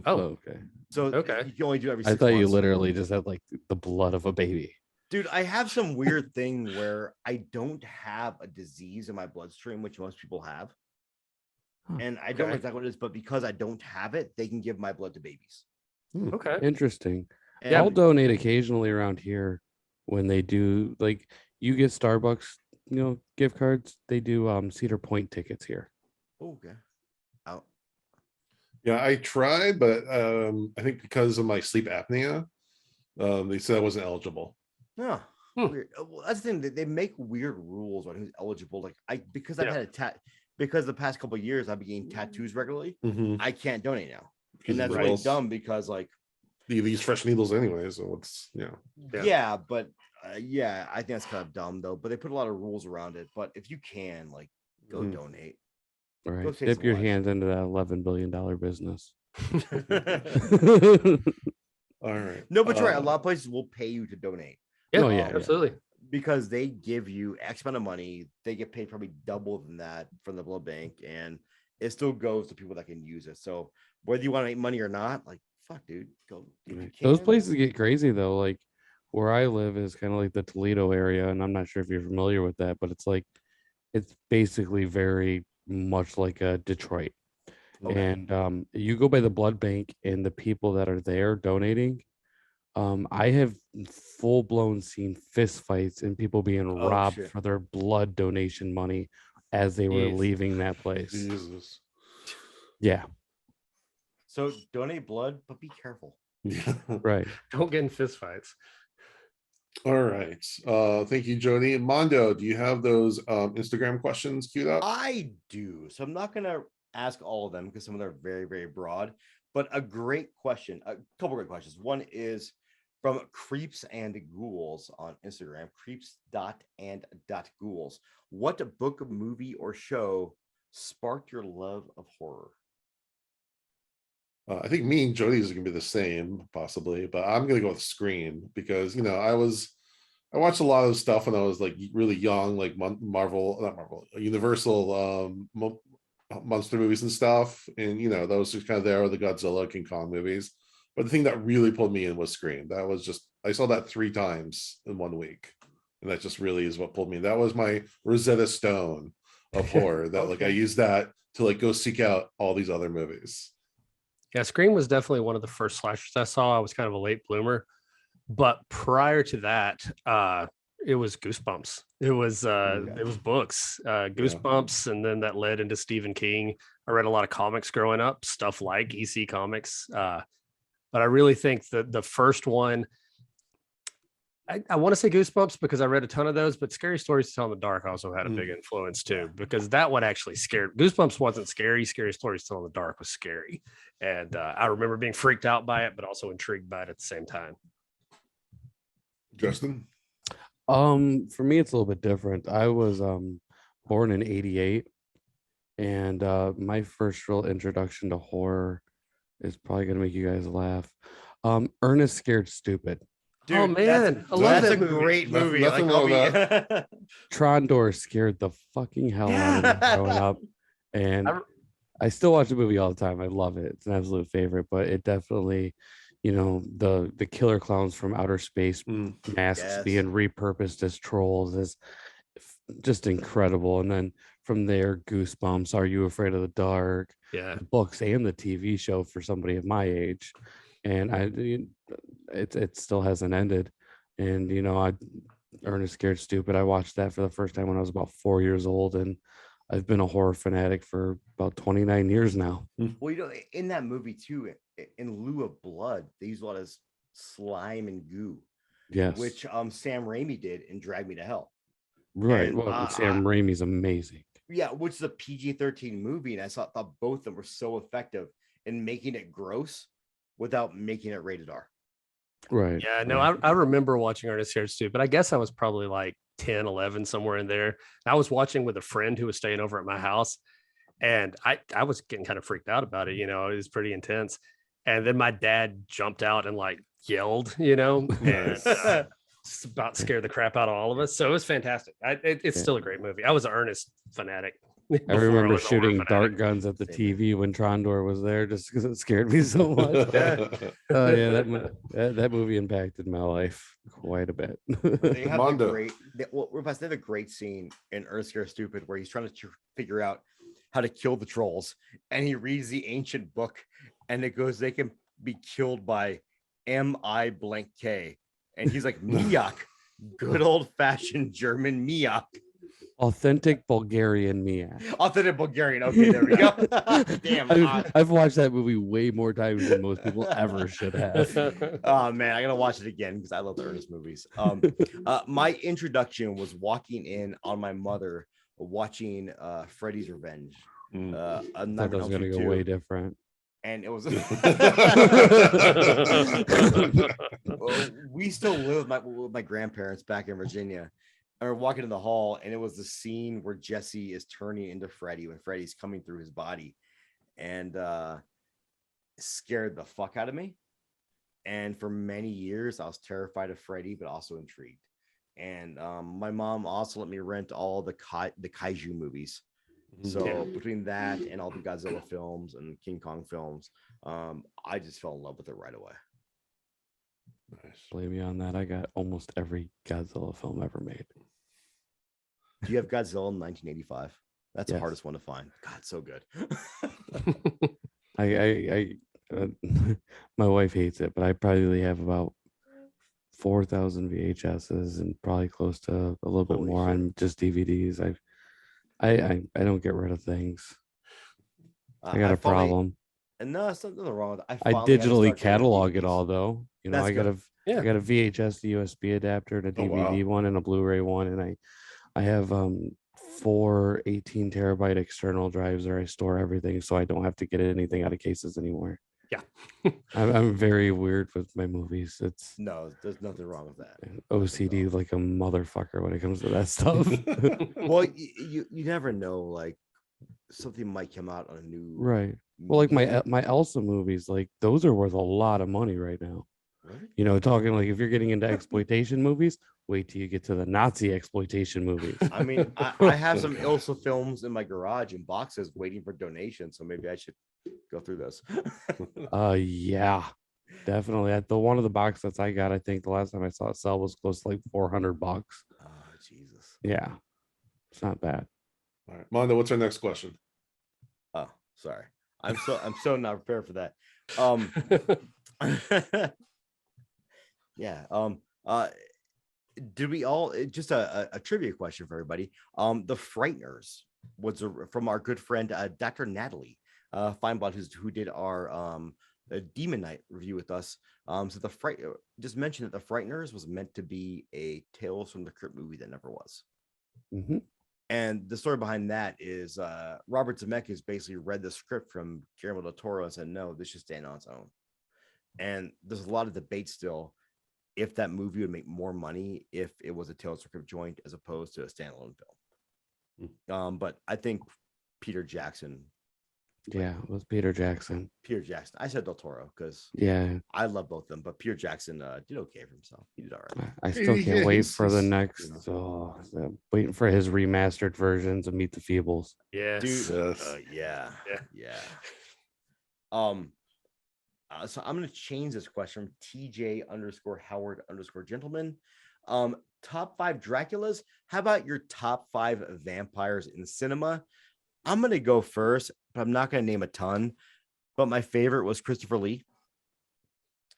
S5: Oh,
S4: okay.
S3: So
S5: okay,
S3: you can only do every 6
S4: I
S3: months.
S4: thought you literally just had like the blood of a baby.
S3: Dude, I have some weird thing where I don't have a disease in my bloodstream, which most people have. And I don't know exactly what it is, but because I don't have it, they can give my blood to babies.
S5: Okay.
S4: Interesting.
S3: And
S4: I'll donate occasionally around here when they do, like, you get Starbucks, gift cards. They do Cedar Point tickets here.
S3: Okay. Oh.
S2: Yeah, I tried, but I think because of my sleep apnea, they said I wasn't eligible.
S3: Yeah. Weird. Well, that's the thing. They make weird rules on who's eligible. Like because I've had because the past couple of years I've been getting tattoos regularly.
S2: Mhm.
S3: I can't donate now,
S2: Because
S3: and that's
S2: of
S3: really
S2: needles.
S3: dumb because like
S2: You use fresh needles anyway, so it's
S3: yeah, but yeah, I think that's kind of dumb though. But they put a lot of rules around it. But if you can, like, go
S2: Mhm.
S3: donate.
S4: Right.
S3: Go save
S4: Dip
S3: some
S4: your
S3: lives.
S4: hands into that $11 billion business.
S2: all right.
S3: No, but you're right. A lot of places will pay you to donate
S5: Yeah,
S4: Oh, yeah,
S5: absolutely.
S3: because they give you X amount of money. They get paid probably double than that from the blood bank, and it still goes to people that can use it. So whether you want to make money or not, like, fuck, dude, go. If you
S4: Right. Those
S3: can.
S4: places get crazy though. Like where I live is kind of like the Toledo area, and I'm not sure if you're familiar with that, but it's like it's basically very much like a Detroit.
S3: Okay.
S4: And you go by the blood bank and the people that are there donating. I have full blown seen fist fights and people being
S3: Oh,
S4: robbed
S3: shit.
S4: for their blood donation money as they were
S5: Jeez.
S4: leaving that place.
S2: Jesus.
S4: Yeah,
S3: So donate blood, but be careful.
S2: Yeah.
S4: right.
S5: Don't get in fistfights.
S2: All right. Thank you, Jody. Mondo, do you have those Instagram questions queued up?
S3: I do. So I'm not gonna ask all of them because some of them are very, very broad. But a great question, a couple great questions. One is from Creeps and Ghouls on Instagram, creeps.and.ghouls. What book, movie, or show sparked your love of horror?
S2: I think me and Jody's are gonna be the same, possibly, but I'm gonna go with Scream because I watched a lot of stuff when I was like really young, like Universal monster movies and stuff, and those just kind of there, the Godzilla, King Kong movies. But the thing that really pulled me in was Scream. That was just I saw that 3 times in 1 week, and that just really is what pulled me. That was my Rosetta Stone of horror. That like I
S3: Okay.
S2: used that to like go seek out all these other movies.
S5: Yeah, Scream was definitely one of the first slashers I saw. I was kind of a late bloomer, but prior to that, it was Goosebumps. It was books, Goosebumps, and then that led into Stephen King. I read a lot of comics growing up, stuff like EC Comics, but I really think that the first one, I want to say Goosebumps because I read a ton of those, but Scary Stories to Tell in the Dark also had a big influence too, because that one actually scared. Goosebumps wasn't scary. Scary Stories to Tell in the Dark was scary. And I remember being freaked out by it, but also intrigued by it at the same time.
S2: Justin?
S4: For me, it's a little bit different. I was born in '88, and my first real introduction to horror is probably gonna make you guys laugh. Ernest Scared Stupid.
S3: Dude,
S5: Oh, man, I love
S3: that's
S5: that
S3: a
S5: movie.
S3: great movie.
S2: Nothing
S3: Like,
S2: wrong with
S4: Trondor scared the fucking hell out of me growing up, and I still watch the movie all the time. I love it. It's an absolute favorite, but it definitely, the killer clowns from outer space masks
S3: Yes.
S4: being repurposed as trolls is just incredible. And then from there, Goosebumps, Are You Afraid of the Dark?
S5: Yeah.
S4: The books and the TV show for somebody of my age. And it still hasn't ended. And Ernest Scared Stupid, I watched that for the first time when I was about 4 years old, and I've been a horror fanatic for about 29 years now.
S3: Well, in that movie too, in lieu of blood, they use a lot of slime and goo,
S4: Yes.
S3: which Sam Raimi did in Drag Me to Hell.
S4: Right.
S3: And,
S4: Well, Sam Raimi's amazing.
S3: Yeah, which is a PG-13 movie, and I thought both of them were so effective in making it gross without making it rated R.
S4: Right.
S5: Yeah, no,
S4: right.
S5: I remember watching Ernest Scared Stupid. I guess I was probably like 10, 11, somewhere in there. I was watching with a friend who was staying over at my house, and I was getting kind of freaked out about it. It was pretty intense. And then my dad jumped out and like yelled, and just about scared the crap out of all of us. So it was fantastic. It's still a great movie. I was an Ernest fanatic.
S4: I
S5: before
S4: remember
S5: was a horror
S4: shooting
S5: fanatic.
S4: dart guns at the
S3: Same
S4: TV when Trondor was there, just because it scared me so much. Oh yeah, that movie impacted my life quite a bit.
S3: They have
S2: Mondo.
S3: they have a great scene in Ernest Scared Stupid where he's trying to figure out how to kill the trolls, and he reads the ancient book, and it goes, they can be killed by M.I. blank K, and he's like, Miak, good old fashioned German Miak.
S4: Authentic Bulgarian Mia.
S3: Authentic Bulgarian. Okay, there we go. Damn.
S4: I've watched that movie way more times than most people ever should have.
S3: Oh man, I gotta watch it again because I love the Ernest movies. My introduction was walking in on my mother watching Freddy's Revenge. A
S4: I
S3: Nightmare
S4: thought
S3: on
S4: that was
S3: Elm
S4: going to
S3: Street
S4: go
S3: 2,
S4: way different.
S3: and it was. We still live with my grandparents back in Virginia. And we're walking in the hall, and it was the scene where Jesse is turning into Freddy when Freddy's coming through his body, and scared the fuck out of me. And for many years, I was terrified of Freddy, but also intrigued. And my mom also let me rent all the kaiju movies. So between that and all the Godzilla films and King Kong films, I just fell in love with it right away.
S2: Nice.
S4: Blame me on that. I got almost every Godzilla film ever made.
S3: Do you have Godzilla in 1985? That's the
S4: Yes.
S3: hardest one to find. God, so good.
S4: I my wife hates it, but I probably have about 4,000 VHSs and probably close to a little bit
S3: Holy
S4: more
S3: shit.
S4: on just DVDs. I don't get rid of things. I got a problem.
S3: And no, it's nothing wrong with it.
S4: I
S3: finally had to
S4: digitally
S3: start getting
S4: catalog it
S3: DVDs.
S4: all though. You know,
S3: That's
S4: I got
S3: good.
S4: I got a VHS to USB adapter and a
S2: Oh, wow.
S4: DVD one and a Blu-ray one, and I have 4 18 terabyte external drives where I store everything, so I don't have to get anything out of cases anymore.
S5: Yeah.
S4: I'm very weird with my movies. It's
S3: No, there's nothing wrong with that.
S4: OCD like a motherfucker when it comes to that stuff.
S3: Well, you never know, like something might come out on a new
S4: Right. Well, like
S3: medium.
S4: my Elsa movies, like those are worth a lot of money right now.
S3: Really?
S4: You know, talking like if you're getting into exploitation movies, wait till you get to the Nazi exploitation movies.
S3: I mean, I have some Ilsa films in my garage in boxes waiting for donation, so maybe I should go through this.
S4: Yeah, definitely. At the one of the box sets I got, I think the last time I saw it sell was close to like $400.
S3: Oh, Jesus.
S4: Yeah, it's not bad.
S2: All right, Mondo, what's our next question?
S3: Oh, sorry. I'm so not prepared for that. Yeah. Did we all just a trivia question for everybody? The Frighteners was from our good friend Dr. Natalie Feinblad, who did our Demon Knight review with us. So just mentioned that the Frighteners was meant to be a Tales from the Crypt movie that never was.
S4: Mhm.
S3: And the story behind that is Robert Zemeckis basically read the script from Guillermo del Toro and said, no, this should stand on its own. And there's a lot of debate still if that movie would make more money if it was a Tales from the Crypt joint as opposed to a standalone film. But I think Peter Jackson.
S4: Yeah, it was Peter Jackson.
S3: Peter Jackson. I said Del Toro because
S4: Yeah,
S3: I love both of them, but Peter Jackson did okay for himself. He did all right.
S4: I still
S2: Yeah,
S4: can't wait
S2: he's-
S4: for the
S2: he's,
S4: next. Waiting for his remastered versions of Meet the Feebles.
S5: Yes.
S3: Dude,
S2: Yes.
S3: yeah. So I'm gonna change this question from TJ_Howard_gentleman. Top 5 Draculas. How about your top 5 vampires in cinema? I'm gonna go first, but I'm not gonna name a ton. But my favorite was Christopher Lee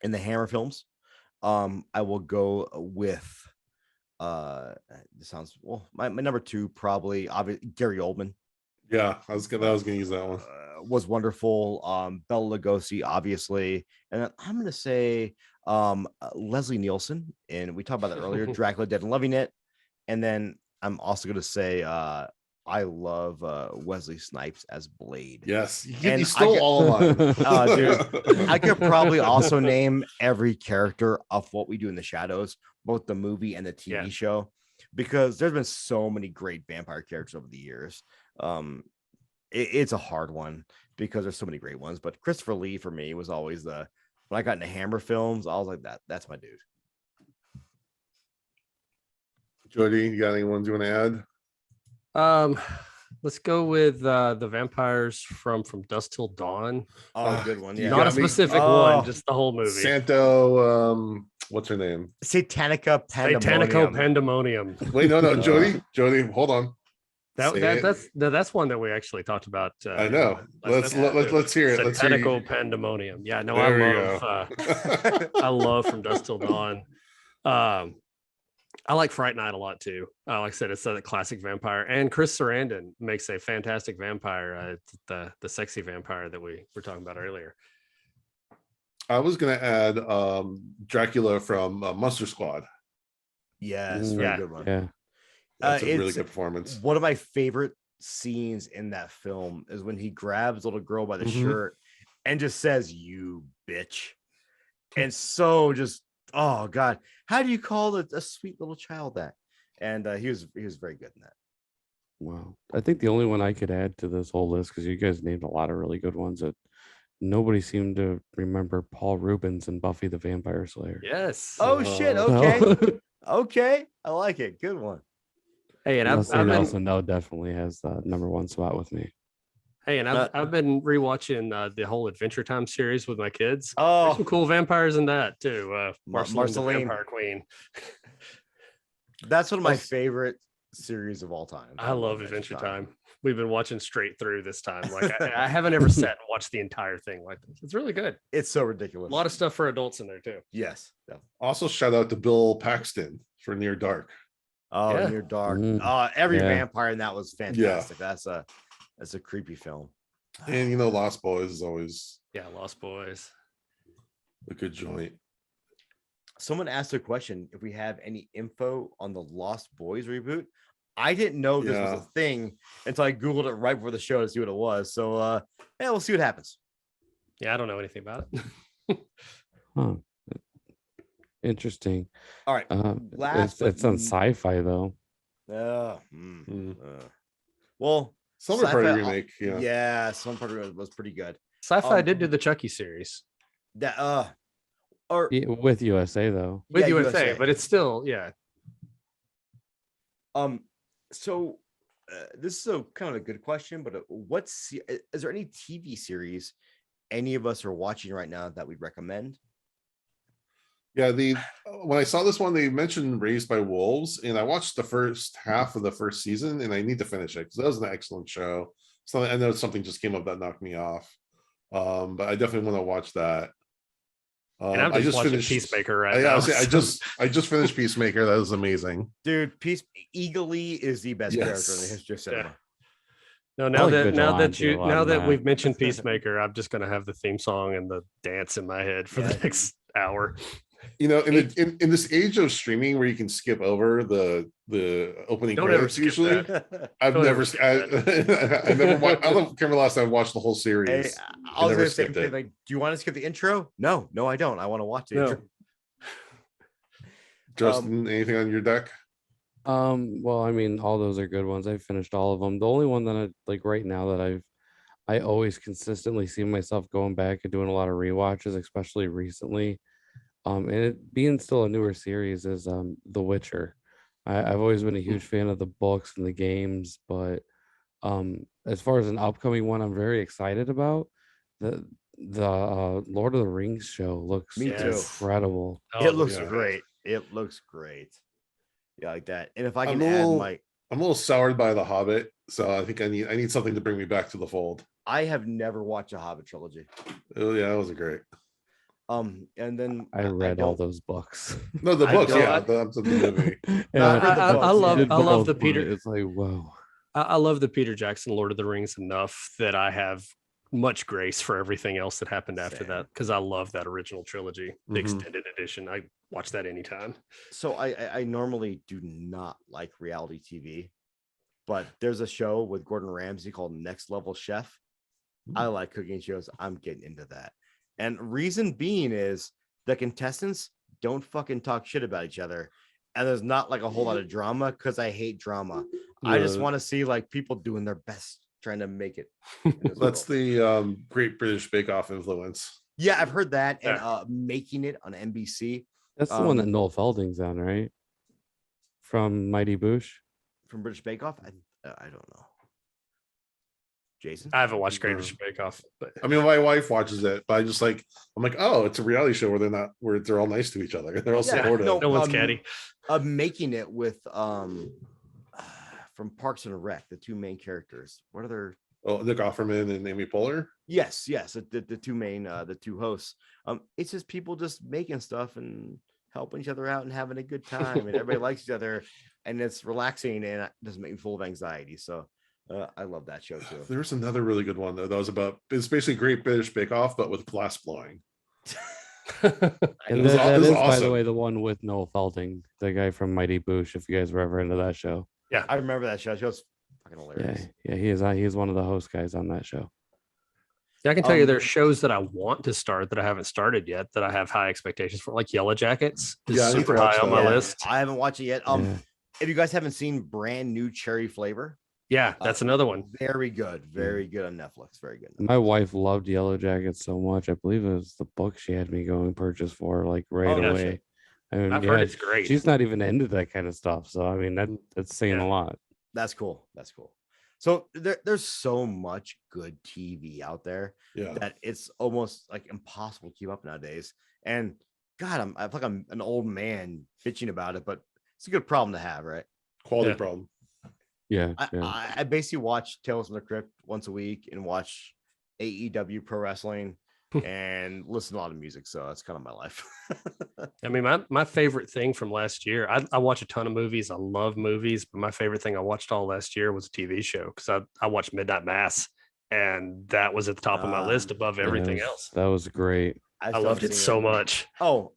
S3: in the Hammer films. I will go with this sounds well. My number 2 probably obviously Gary Oldman.
S2: Yeah, I was gonna use that one.
S3: Was wonderful. Bela Lugosi, obviously, and then I'm gonna say Leslie Nielsen, and we talked about that earlier. Dracula Dead and Loving It, and then I'm also gonna say I love Wesley Snipes as Blade.
S2: Yes,
S3: And
S2: you stole all of mine.
S3: Dude, I could probably also name every character of What We Do in the Shadows, both the movie and the TV show, because there's been so many great vampire characters over the years. It's a hard one because there's so many great ones, but Christopher Lee for me was always when I got into Hammer films, I was like, that's my dude.
S2: Jody, you got anyone you want to add?
S5: Let's go with the vampires from Dusk Till Dawn.
S3: Oh, good one. Yeah.
S5: Not a
S2: got me.
S5: specific
S3: Oh.
S5: one, just the whole movie.
S2: Santo, what's her name?
S3: Satanica
S5: Satanico
S3: Pandemonium.
S5: Pandemonium.
S2: Wait, no, Jody, hold on.
S5: That's one that we actually talked about.
S2: I know.
S5: last
S2: Let's hear it. Let's hear
S5: Satanico
S2: you.
S5: Pandemonium. Yeah, no,
S2: There we
S5: I love From Dusk Till Dawn. I like Fright Night a lot too. Like I said, it's a classic vampire, and Chris Sarandon makes a fantastic vampire. The sexy vampire that we were talking about earlier.
S2: I was gonna add Dracula from Monster Squad.
S3: Yes,
S4: Mm,
S3: very
S5: yeah.
S3: good one.
S4: Yeah,
S2: That's a really
S3: It's
S2: good performance.
S3: one of my favorite scenes in that film is when he grabs the little girl by the
S2: Mhm.
S3: shirt and just says, "You bitch." And so just, oh God, how do you call a sweet little child that? And he was very good in that.
S4: Wow. I think the only one I could add to this whole list, because you guys named a lot of really good ones, that nobody seemed to remember Paul Rubens and Buffy the Vampire Slayer.
S5: Yes.
S3: Oh shit,
S2: Uh,
S3: okay.
S4: So,
S3: Okay, I like it. Good one.
S5: Hey, and
S4: Leslie
S5: I've been
S4: Nelson now definitely has the number one spot with me.
S5: I've been rewatching the whole Adventure Time series with my kids. There's
S3: Oh,
S5: some cool vampires in that too. Marceline, the
S3: Marceline.
S5: Vampire Queen.
S3: that's one of my
S2: Plus-
S3: favorite series of all time.
S5: I love Adventure Time. We've been watching straight through this time. Like I haven't ever sat and watched the entire thing like this. It's really good.
S3: It's so
S5: A
S3: ridiculous.
S5: lot of stuff for adults in there too.
S3: Yes. Yeah.
S2: Also, shout out to Bill Paxton for Near Dark.
S3: Oh,
S5: Yeah.
S3: Near Dark.
S4: Mm.
S3: Every
S4: Yeah.
S3: vampire in that was fantastic. That's a creepy film.
S2: And Lost Boys is always
S5: Yeah, Lost Boys.
S2: a good joint.
S3: Someone asked a question if we have any info on the Lost Boys reboot. I didn't know this was
S2: Yeah.
S3: a thing until I Googled it right before the show to see what it was. So yeah, we'll see what happens.
S5: Yeah, I don't know anything about it.
S4: Huh. Interesting.
S3: All right. Last
S4: It's on
S3: but-
S4: sci-fi though.
S2: Mm.
S3: Well,
S2: Summer Party
S3: sci-fi-
S2: remake. Yeah.
S3: yeah, some part of it was pretty good.
S5: Sci-fi did do the Chucky series
S3: That or
S4: Yeah, with USA though.
S5: with
S3: Yeah,
S5: USA,
S3: USA.
S5: but it's still
S3: so this is a kind of a good question, but is there any TV series any of us are watching right now that we'd recommend?
S2: Yeah, when I saw this one, they mentioned Raised by Wolves, and I watched the first half of the first season, and I need to finish it because that was an excellent show. So I know something just came up that knocked me off, but I definitely want to watch that.
S5: and I'm just watching Peacemaker right
S2: I
S5: now.
S2: I just finished Peacemaker. That was amazing.
S3: Dude, Eagle-E is the best character in the
S2: Yes.
S3: history of cinema.
S5: No,
S4: I
S5: now
S4: like
S5: that
S4: Vigilante a lot
S5: now
S4: in
S5: that
S4: that.
S5: we've mentioned Peacemaker, I'm just gonna have the theme song and the dance in my head for the
S3: Yeah.
S5: next hour.
S2: In this age of streaming where you can skip over the opening
S5: Don't ever
S2: credits,
S5: skip
S2: usually
S5: that.
S2: I've
S5: Don't
S2: never
S5: ever skip
S2: I never watched. I don't remember last time I watched the whole
S3: Hey,
S2: series.
S3: I was
S2: never
S3: gonna say,
S2: skipped it.
S3: like, do you want to skip the intro? No, I don't. I want to watch the
S5: No.
S3: intro.
S2: Justin, anything on your deck?
S4: Well, I mean, all those are good ones. I finished all of them. The only one that I like right now that I always consistently see myself going back and doing a lot of rewatches, especially recently. And it being still a newer series is The Witcher. I've always been a huge fan of the books and the games, but as far as an upcoming one, I'm very excited about the Lord of the Rings show. Looks
S3: Me
S5: too.
S4: incredible.
S5: Oh,
S3: It looks
S2: yeah.
S3: great. It looks great. Yeah, like that. And if I can
S2: I'm a
S3: add
S2: little-
S3: my,
S2: I'm a little soured by The Hobbit, so I think I need something to bring me back to the fold.
S3: I have never watched a Hobbit trilogy.
S2: Oh yeah, that was great.
S3: And then
S4: I read all
S3: don't-
S4: those books.
S2: No, the
S3: I
S2: books,
S3: don't-
S2: yeah, the movie.
S4: And
S3: I've read the
S5: I
S3: books,
S5: love
S3: yeah.
S4: did
S5: I love
S4: both,
S5: the
S4: but
S5: Peter.
S4: It's like, whoa.
S5: I love the Peter Jackson Lord of the Rings enough that I have much grace for everything else that happened after
S3: Same.
S5: that because I love that original trilogy, the
S2: Mhm.
S5: extended edition. I watch that anytime.
S3: So I normally do not like reality TV, but there's a show with Gordon Ramsay called Next Level Chef. I like cooking shows. I'm getting into that. And reason being is the contestants don't fucking talk shit about each other. And there's not like a whole lot of drama because I hate drama. I just
S2: Yeah.
S3: want to see like people doing their best trying to make it. in this
S2: That's
S3: world.
S2: the Great British Bake Off influence.
S3: Yeah, I've heard that. And
S5: Yeah.
S3: Making It on NBC
S4: That's the one that
S3: Um,
S4: Noel Felding's on, right? From Mighty Boosh.
S3: from British Bake Off. I don't know. Jason?
S5: I haven't watched Greatest Bake Off, but
S2: I mean, my wife watches it, but I'm like, oh, it's a reality show where they're all nice to each other. They're all
S3: Yeah,
S2: supportive.
S5: no one's
S3: um,
S5: catty.
S3: Making It with from Parks and Rec, the two main characters. What are their
S2: Oh, Nick Offerman and Amy Poehler.
S3: yes, the two main the two hosts. It's just people just making stuff and helping each other out and having a good time, and everybody likes each other, and it's relaxing and it doesn't make me full of anxiety. So I love that show too.
S2: There's another really good one though. That was it's basically Great British Bake Off, but with glass blowing.
S4: And
S2: It was
S4: that
S2: it was
S4: is, by the
S2: awesome.
S4: way, the one with Noel Felding, the guy from Mighty Boosh, if you guys were ever into that show.
S5: Yeah.
S3: I remember that show. It was fucking hilarious.
S4: Yeah, he is one of the host guys on that show.
S5: Yeah, I can tell you there's shows that I want to start that I haven't started yet that I have high expectations for, like Yellow Jackets is
S2: Yeah, I need to
S5: super
S2: watch
S5: high on my
S2: that.
S5: list.
S3: I haven't watched it yet.
S4: Yeah.
S3: If you guys haven't seen Brand New Cherry Flavor,
S5: Yeah, that's another one.
S3: very good on Netflix. Very good.
S4: My wife loved Yellow Jackets so much. I believe it was the book she had me go and purchase for like right
S3: Oh,
S4: away.
S3: shit.
S4: And
S5: I've heard it's great.
S4: She's not even into that kind of stuff. So I mean that's saying
S5: Yeah.
S4: a lot.
S3: That's cool. So there's so much good TV out there
S2: Yeah.
S3: that it's almost like impossible to keep up nowadays. And God, I feel like I'm an old man bitching about it, but it's a good problem to have, right?
S2: Quality
S5: Yeah.
S2: problem.
S4: Yeah.
S3: I basically watch Tales from the Crypt once a week and watch AEW Pro Wrestling and listen to a lot of music. So that's kind of my life.
S5: I mean, my favorite thing from last year, I watch a ton of movies. I love movies, but my favorite thing I watched all last year was a TV show because I watched Midnight Mass, and that was at the top of my list above everything
S4: Yes,
S5: else.
S4: That was great.
S5: I loved it so much.
S3: Oh,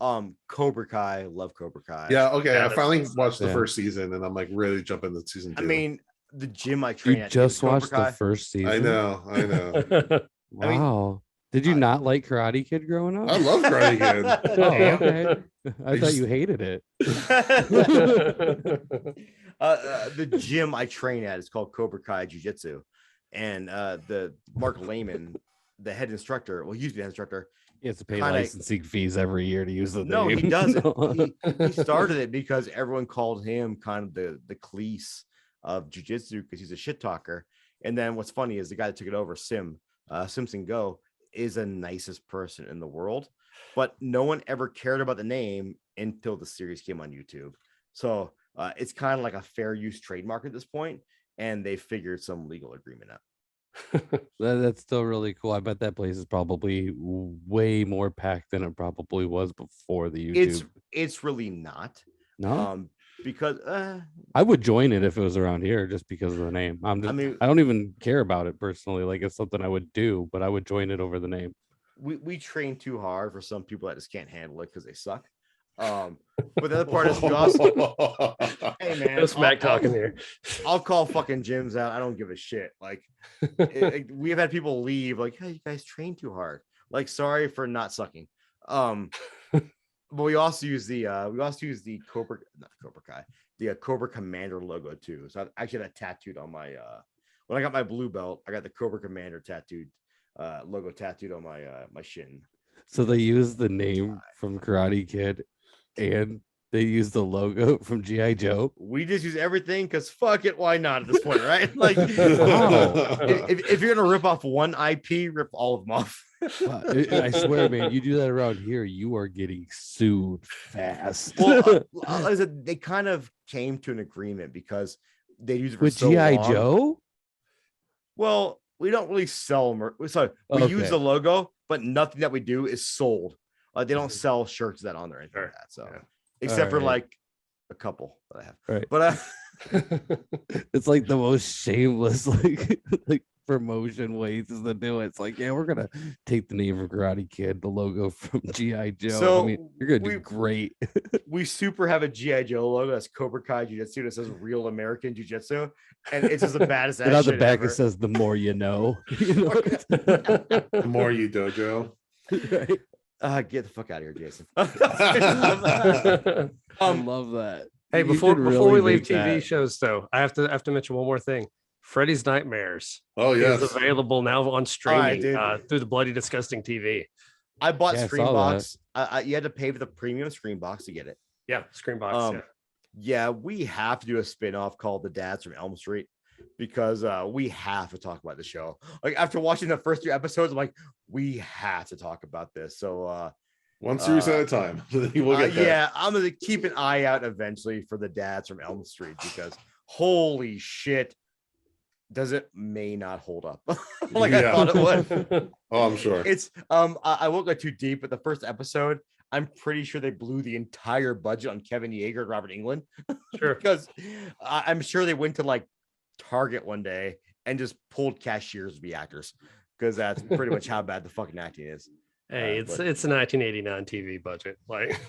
S3: Cobra Kai. Love Cobra Kai.
S2: Yeah, okay.
S5: Yeah,
S2: I finally watched the
S4: yeah.
S2: first season and I'm like ready to jump into season 2.
S3: I mean, the gym I train
S4: You
S3: at
S4: just
S3: is Cobra
S4: watched
S3: Kai.
S4: the first season.
S2: I know.
S3: I mean,
S4: Wow. Did you not like Karate Kid growing up?
S2: I love Karate Kid.
S4: Oh, okay. I thought you hated it.
S3: The gym I train at is called Cobra Kai Jiu-Jitsu, and the Mark Lehman, the head instructor, well, he used to be the head instructor.
S4: He has to pay
S3: Kinda-
S4: licensing fees every year to use the
S3: No,
S4: name.
S3: he doesn't. He started it because everyone called him kind of the Cleese of jiu-jitsu because he's a shit talker. And then what's funny is the guy that took it over, Simpson Go, is the nicest person in the world, but no one ever cared about the name until the series came on YouTube. So it's kind of like a fair use trademark at this point, and they figured some legal agreement out.
S4: That's still really cool. I bet that place is probably way more packed than it probably was before the YouTube.
S3: It's really not.
S4: No,
S3: Because
S4: I would join it if it was around here just because of the name. I don't even care about it personally. Like it's something I would do, but I would join it over the name.
S3: we train too hard for some people that just can't handle it because they suck. But the other part is we also, hey man,
S5: No smack talking here.
S3: I'll call fucking gyms out. I don't give a shit. Like we've had people leave like, hey, you guys train too hard. Like, sorry for not sucking. But we also use the Cobra, not Cobra Kai, the Cobra Commander logo too. So I actually had that tattooed on my when I got my blue belt, I got the Cobra Commander tattooed logo tattooed on my my shin.
S4: So they use the name from Karate Kid and they use the logo from G.I. Joe.
S3: We just use everything because fuck it, why not at this point, right? Like,
S4: Wow.
S3: if you're gonna rip off one IP, rip all of them off.
S4: I swear, man, you do that around here, you are getting sued fast.
S3: Well, like I said, they kind of came to an agreement because they use it for
S4: With
S3: so
S4: G.I.
S3: long.
S4: Joe?
S3: Well, we don't really sell so we use
S4: Okay.
S3: the logo, but nothing that we do is sold. They don't sell shirts that on there or anything like that. So,
S5: Yeah.
S3: except for
S4: Alright.
S3: like a couple that I have.
S4: Right.
S3: But
S4: It's like the most shameless like promotion ways to do it. It's like, yeah, we're gonna take the name of Karate Kid, the logo from G.I. Joe.
S3: So
S4: I mean, you're gonna do
S3: we-
S4: great.
S3: we super have a G.I. Joe logo that's Cobra Kai Jiu-Jitsu that says Real American Jiu-Jitsu, and it's just the baddest ass
S4: And on the
S3: shit
S4: back
S3: ever.
S4: it says the more you know. You know?
S2: The more you dojo.
S4: Right?
S3: Get the fuck out of here, Jason.
S4: I love that.
S5: Hey,
S4: You
S5: before
S4: should
S5: we
S4: really
S5: leave
S4: make
S5: TV
S4: that.
S5: shows, though, I have to mention one more thing. Freddy's Nightmares
S2: Oh yes.
S5: is available now on streaming
S3: dude.
S5: through the Bloody Disgusting TV.
S3: I bought
S4: Yeah, I saw
S3: Screenbox. You had to pay for the premium Screenbox to get it.
S5: Yeah, Screenbox.
S3: Yeah, we have to do a spin-off called The Dads from Elm Street because we have to talk about the show. Like after watching the first 2 episodes, I'm like, we have to talk about this. So
S2: One series at a time. We'll get there.
S3: yeah, I'm gonna keep an eye out eventually for The Dads from Elm Street because holy shit, does it may not hold up like I
S2: Yeah.
S3: thought it would.
S2: Oh, I'm sure.
S3: It's I won't go too deep, but the first episode, I'm pretty sure they blew the entire budget on Kevin Yeager and Robert Englund
S5: Sure.
S3: because I'm sure they went to like Target one day and just pulled cashiers to be actors because that's pretty much how bad the fucking acting is.
S5: Hey,
S3: but-
S5: it's a 1989 TV budget. Like,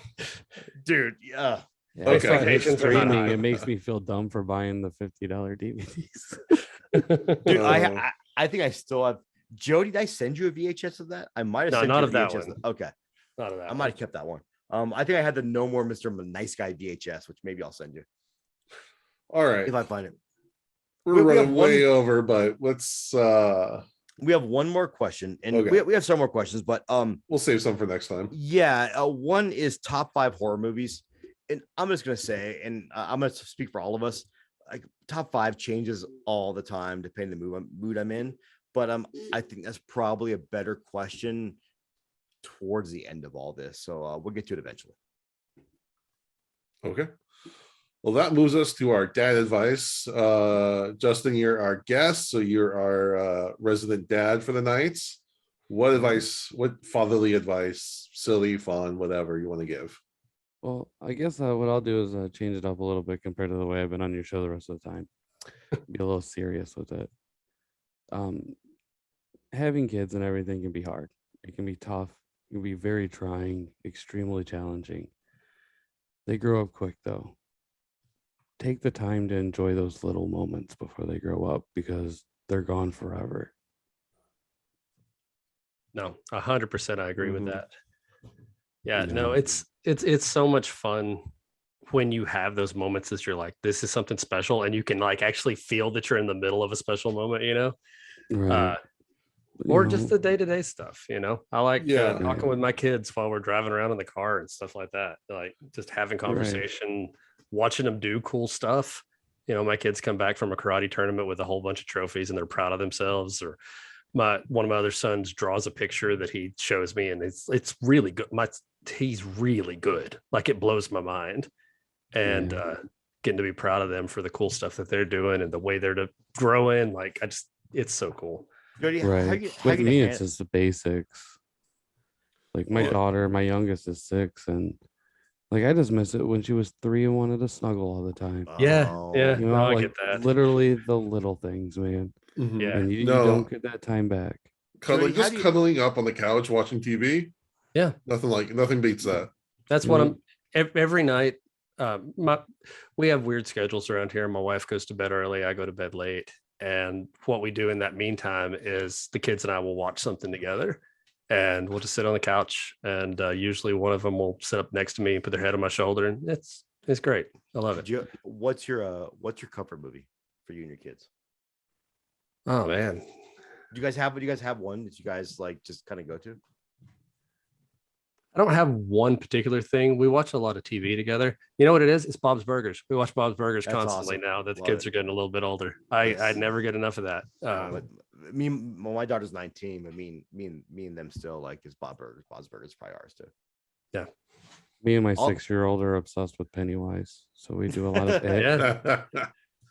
S3: Dude, yeah.
S4: Yeah, I saw it
S5: Expectations are not
S4: streaming.
S5: high.
S4: It makes me feel dumb for buying the $50 DVDs.
S3: Dude,
S2: Uh,
S3: I think I still have. Joe, did I send you a VHS of that? I might have
S5: No,
S3: sent
S5: not
S3: you a
S5: of that
S3: VHS.
S5: one.
S3: Okay,
S5: Not of that
S3: I
S5: one.
S3: might have kept that one. I think I had the No More Mr. Nice Guy VHS, which maybe I'll send you
S2: all right.
S3: if I find it.
S2: We're
S3: we have
S2: running
S3: one-
S2: way over, but let's
S3: We have one more question, and
S2: Okay.
S3: we have some more questions, but
S2: we'll save some for next time.
S3: yeah, one is top 5 horror movies, and I'm just gonna say, and I'm gonna speak for all of us. Like top 5 changes all the time depending on the mood I'm in, but I think that's probably a better question towards the end of all this. So we'll get to it eventually.
S2: Okay. Well, that moves us to our dad advice. Justin, you're our guest, so you're our resident dad for the nights. What advice, what fatherly advice, silly, fun, whatever you want to give?
S4: Well, I guess what I'll do is change it up a little bit compared to the way I've been on your show the rest of the time. Be a little serious with it. Having kids and everything can be hard. It can be tough. It can be very trying, extremely challenging. They grow up quick, though. Take the time to enjoy those little moments before they grow up because they're gone forever.
S5: No, 100% I agree with
S4: Mhm.
S5: that. Yeah,
S4: Yeah.
S5: no, it's so much fun when you have those moments that you're like, this is something special, and you can like actually feel that you're in the middle of a special moment, you know?
S4: Right.
S5: Or just the day-to-day stuff, you know. I like
S2: Yeah.
S5: talking with my kids while we're driving around in the car and stuff like that. Like just having conversation, watching them do cool stuff. You know, my kids come back from a karate tournament with a whole bunch of trophies and they're proud of themselves. Or one of my other sons draws a picture that he shows me, and it's really good. He's really good. Like it blows my mind. And getting to be proud of them for the cool stuff that they're doing and the way they're growing. Like it's so cool.
S3: Jody,
S4: Right. With me, it's just the basics. Like my daughter, my youngest is 6, and like I just miss it when she was 3 and wanted to snuggle all the time.
S5: Yeah.
S4: You know,
S5: No, I
S4: like
S5: get that.
S4: literally the little things, man.
S2: Mhm.
S5: Yeah.
S4: And you
S2: No.
S4: don't get that time back.
S2: Cuddling,
S3: Jody, how
S2: just
S3: do you-
S2: cuddling up on the couch watching TV.
S5: Yeah.
S2: Nothing beats that.
S5: That's what I'm every night. We have weird schedules around here. My wife goes to bed early. I go to bed late. And what we do in that meantime is the kids and I will watch something together, and we'll just sit on the couch. And usually one of them will sit up next to me and put their head on my shoulder, and it's great. I love it.
S3: What's your comfort movie for you and your kids?
S5: Oh man,
S3: Do you guys have one that you guys like just kind of go to?
S5: I don't have one particular thing. We watch a lot of TV together. You know what it is? It's Bob's Burgers. We watch Bob's Burgers
S3: That's
S5: constantly
S3: awesome.
S5: now that the
S3: Love
S5: kids
S3: it.
S5: are getting a little bit older. I
S3: That's-
S5: never get enough of that.
S3: But my daughter's 19, but me and them still like is Bob's Burgers is probably ours too.
S4: Me and my
S3: All-
S4: 6-year-old are obsessed with Pennywise, so we do a lot of it.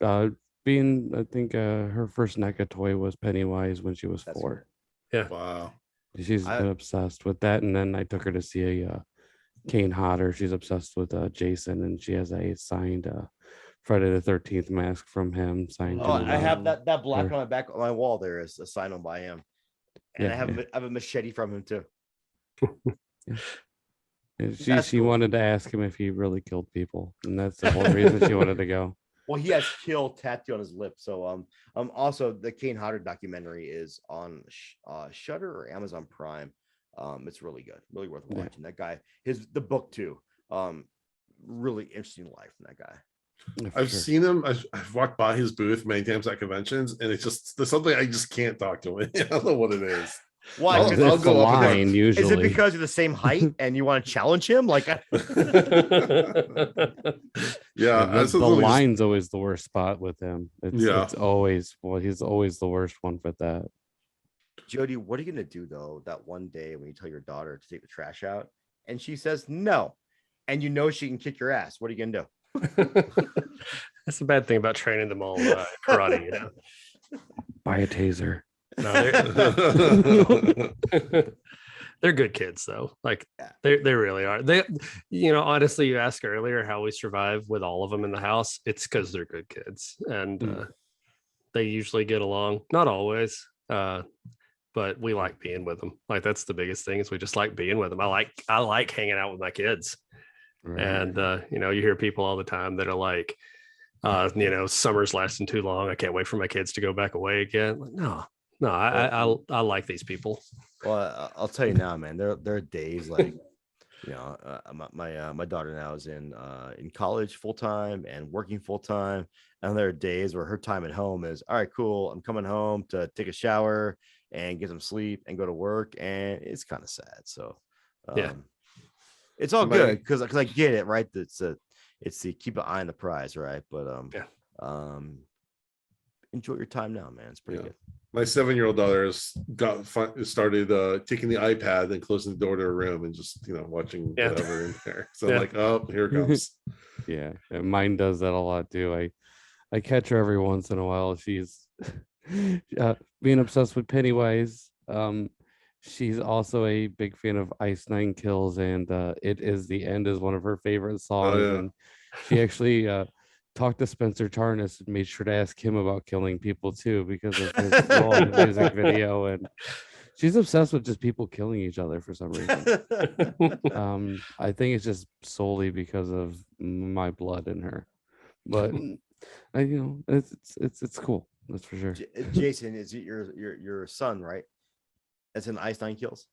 S5: Yeah.
S4: I think her first NECA toy was Pennywise when she was
S3: That's
S4: 4.
S2: Wow.
S4: She's been obsessed with that, and then I took her to see a Kane Hodder. She's obsessed with Jason, and she has a signed Friday the 13th mask from him signed.
S3: Oh,
S4: to,
S3: I have that black
S4: her.
S3: on my back on my wall. There is a sign on by him, and I have a machete from him too.
S4: And
S3: That's
S4: she
S3: cool.
S4: wanted to ask him if he really killed people, and that's the whole reason she wanted to go.
S3: Well, he has kill tattoo on his lip. So also the Kane Hodder documentary is on Shudder or Amazon Prime. It's really good, really worth watching. That guy, the book too. Really interesting life from that guy.
S4: Yeah, for
S2: I've
S4: sure.
S2: seen him. I've walked by his booth many times at conventions, and it's just there's something I just can't talk to him. I don't know what it is.
S3: Why?
S2: I'll-
S4: It's
S2: I'll
S4: the
S2: go up and down.
S4: line
S3: Is
S4: usually.
S3: it because you're the same height and you want to challenge him? Like,
S2: Yeah,
S4: Yeah,
S2: that's
S4: the
S2: something just-
S4: line's always the worst spot with him.
S2: Yeah.
S4: It's always he's always the worst one for that.
S3: Jody, what are you gonna do though that one day when you tell your daughter to take the trash out and she says no, and you know she can kick your ass? What are you gonna do?
S5: That's the bad thing about training them all karate, you know.
S4: Buy a taser.
S5: No, they're good kids though. Like
S3: Yeah.
S5: they really are. They, you know, honestly, you asked earlier how we survive with all of them in the house. It's because they're good kids, and they usually get along. Not always, but we like being with them. Like that's the biggest thing is we just like being with them. I like hanging out with my kids.
S4: Right.
S5: And you hear people all the time that are like, summer's lasting too long. I can't wait for my kids to go back away again. Like, no, I like these people.
S3: Well, I'll tell you now, man. There are days like, my daughter now is in college full time and working full time, and there are days where her time at home is all right. Cool, I'm coming home to take a shower and get some sleep and go to work, and it's kind of sad. So,
S5: Yeah.
S3: it's all good because I get it, right? It's the keep an eye on the prize, right? But enjoy your time now, man. It's pretty good.
S2: My 7-year-old daughter started taking the iPad and closing the door to her room and just watching whatever in there. So I'm like, oh, here it comes.
S4: Yeah, and mine does that a lot too. I catch her every once in a while. She's being obsessed with Pennywise. She's also a big fan of Ice Nine Kills, and It Is the End is one of her favorite songs.
S2: Oh, yeah.
S4: And she actually talked to Spencer Tarnas and made sure to ask him about killing people too, because of his long music video. And she's obsessed with just people killing each other for some reason. I think it's just solely because of my blood in her, but it's cool. That's for sure.
S3: Jason, is it your son, right? That's in Ice Nine Kills.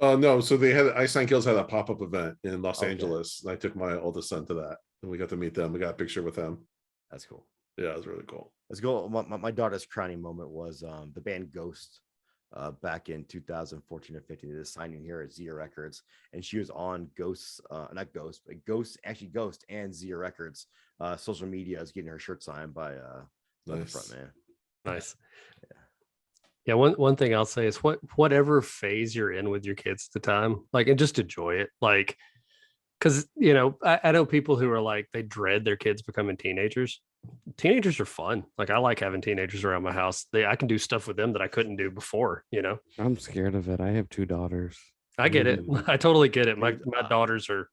S2: No, so they had Ice Nine Kills had a pop-up event in Los Angeles, and I took my oldest son to that, and we got to meet them. We got a picture with them.
S3: That's cool.
S2: Yeah, it was really cool.
S3: Let's go. My daughter's crowning moment was the band Ghost back in 2014 or 15. They did a signing here at Zia Records, and she was on Ghost and Zia Records social media is getting her shirt signed by the front man.
S5: Nice. Yeah, one thing I'll say is whatever phase you're in with your kids at the time, like, and just enjoy it. Like, because I know people who are like, they dread their kids becoming teenagers. Teenagers are fun. Like, I like having teenagers around my house. I can do stuff with them that I couldn't do before.
S4: I'm scared of it. I have 2 daughters.
S5: I get it. I totally get it. My daughters are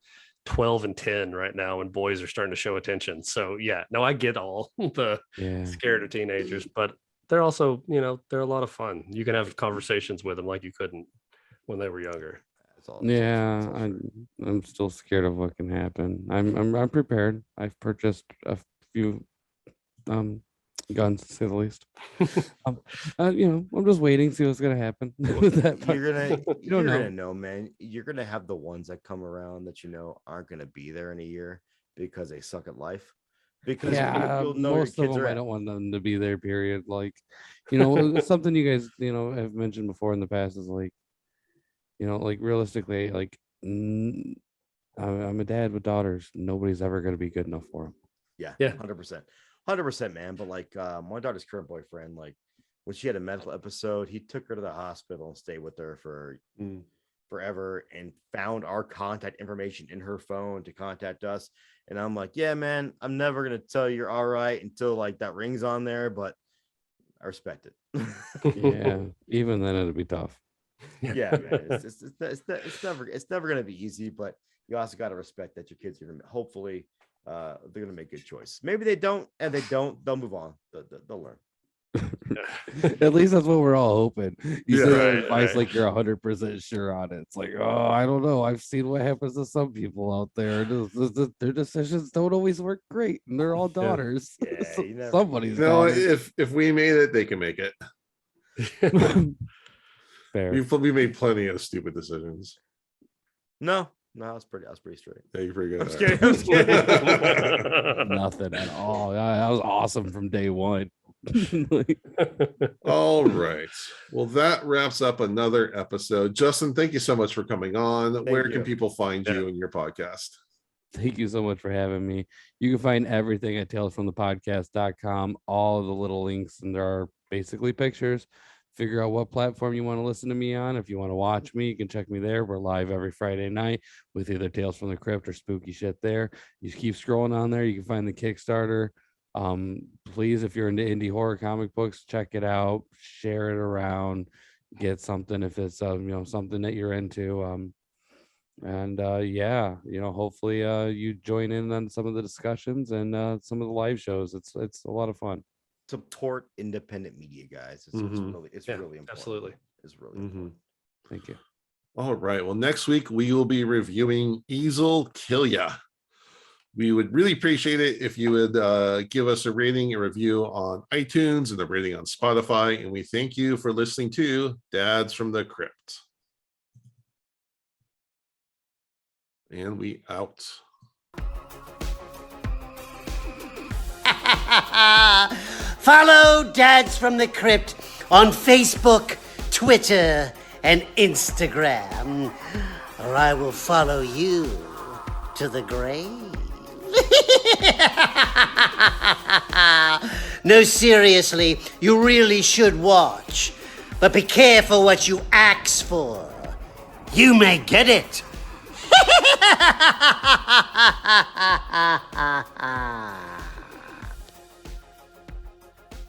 S5: 12 and 10 right now, and boys are starting to show attention. So yeah, no, I get all the scared of teenagers, but they're also, they're a lot of fun. You can have conversations with them like you couldn't when they were younger.
S4: I'm still scared of what can happen. I'm prepared. I've purchased a few guns, to say the least. I'm just waiting to see what's gonna happen with that.
S3: You're gonna know, man. You're gonna have the ones that come around that aren't gonna be there in a year because they suck at life. Because you'll know
S4: most of them, I don't want them to be there. Period. Like, something you guys have mentioned before in the past is like, like realistically, like I'm a dad with daughters. Nobody's ever going to be good enough for them.
S3: Yeah, 100%, man. But like my daughter's current boyfriend, like when she had a medical episode, he took her to the hospital and stayed with her for forever and found our contact information in her phone to contact us. And I'm like, yeah, man, I'm never gonna tell you you're all right until like that ring's on there, but I respect it.
S4: Yeah, even then it'd be tough.
S3: Yeah, man, it's never gonna be easy, but you also got to respect that your kids are gonna hopefully they're gonna make good choices. Maybe they don't, and they'll move on. They'll learn.
S4: At least that's what we're all hoping. You say
S5: right,
S4: advice
S5: right.
S4: like you're 100% sure on it. It's like, oh, I don't know. I've seen what happens to some people out there. Their decisions don't always work great, and they're all daughters.
S3: Yeah,
S4: Somebody's
S2: if we made it, they can make it.
S4: Fair.
S2: We made plenty of stupid decisions.
S3: No, I was pretty straight.
S2: Yeah, you're pretty good.
S3: I'm scared.
S4: Nothing at all. That was awesome from day one.
S2: All right. Well, that wraps up another episode. Justin, thank you so much for coming on. Where can people find you and your podcast?
S4: Thank you so much for having me. You can find everything at talesfromthepodcast.com, all of the little links, and there are basically pictures. Figure out what platform you want to listen to me on. If you want to watch me, you can check me there. We're live every Friday night with either Tales from the Crypt or spooky shit there. You keep scrolling on there. You can find the Kickstarter. Please, if you're into indie horror comic books, check it out, share it around, get something if it's something that you're into. Hopefully you join in on some of the discussions and some of the live shows. It's a lot of fun.
S3: Support independent media, guys. It's really important.
S5: Absolutely.
S3: It's really important.
S4: Thank you.
S2: All right. Well, next week we will be reviewing Easel Kill Ya. We would really appreciate it if you would give us a rating and review on iTunes and a rating on Spotify. And we thank you for listening to Dads from the Crypt. And we out.
S1: Follow Dads from the Crypt on Facebook, Twitter, and Instagram, or I will follow you to the grave. No, seriously, you really should watch. But be careful what you ask for. You may get it.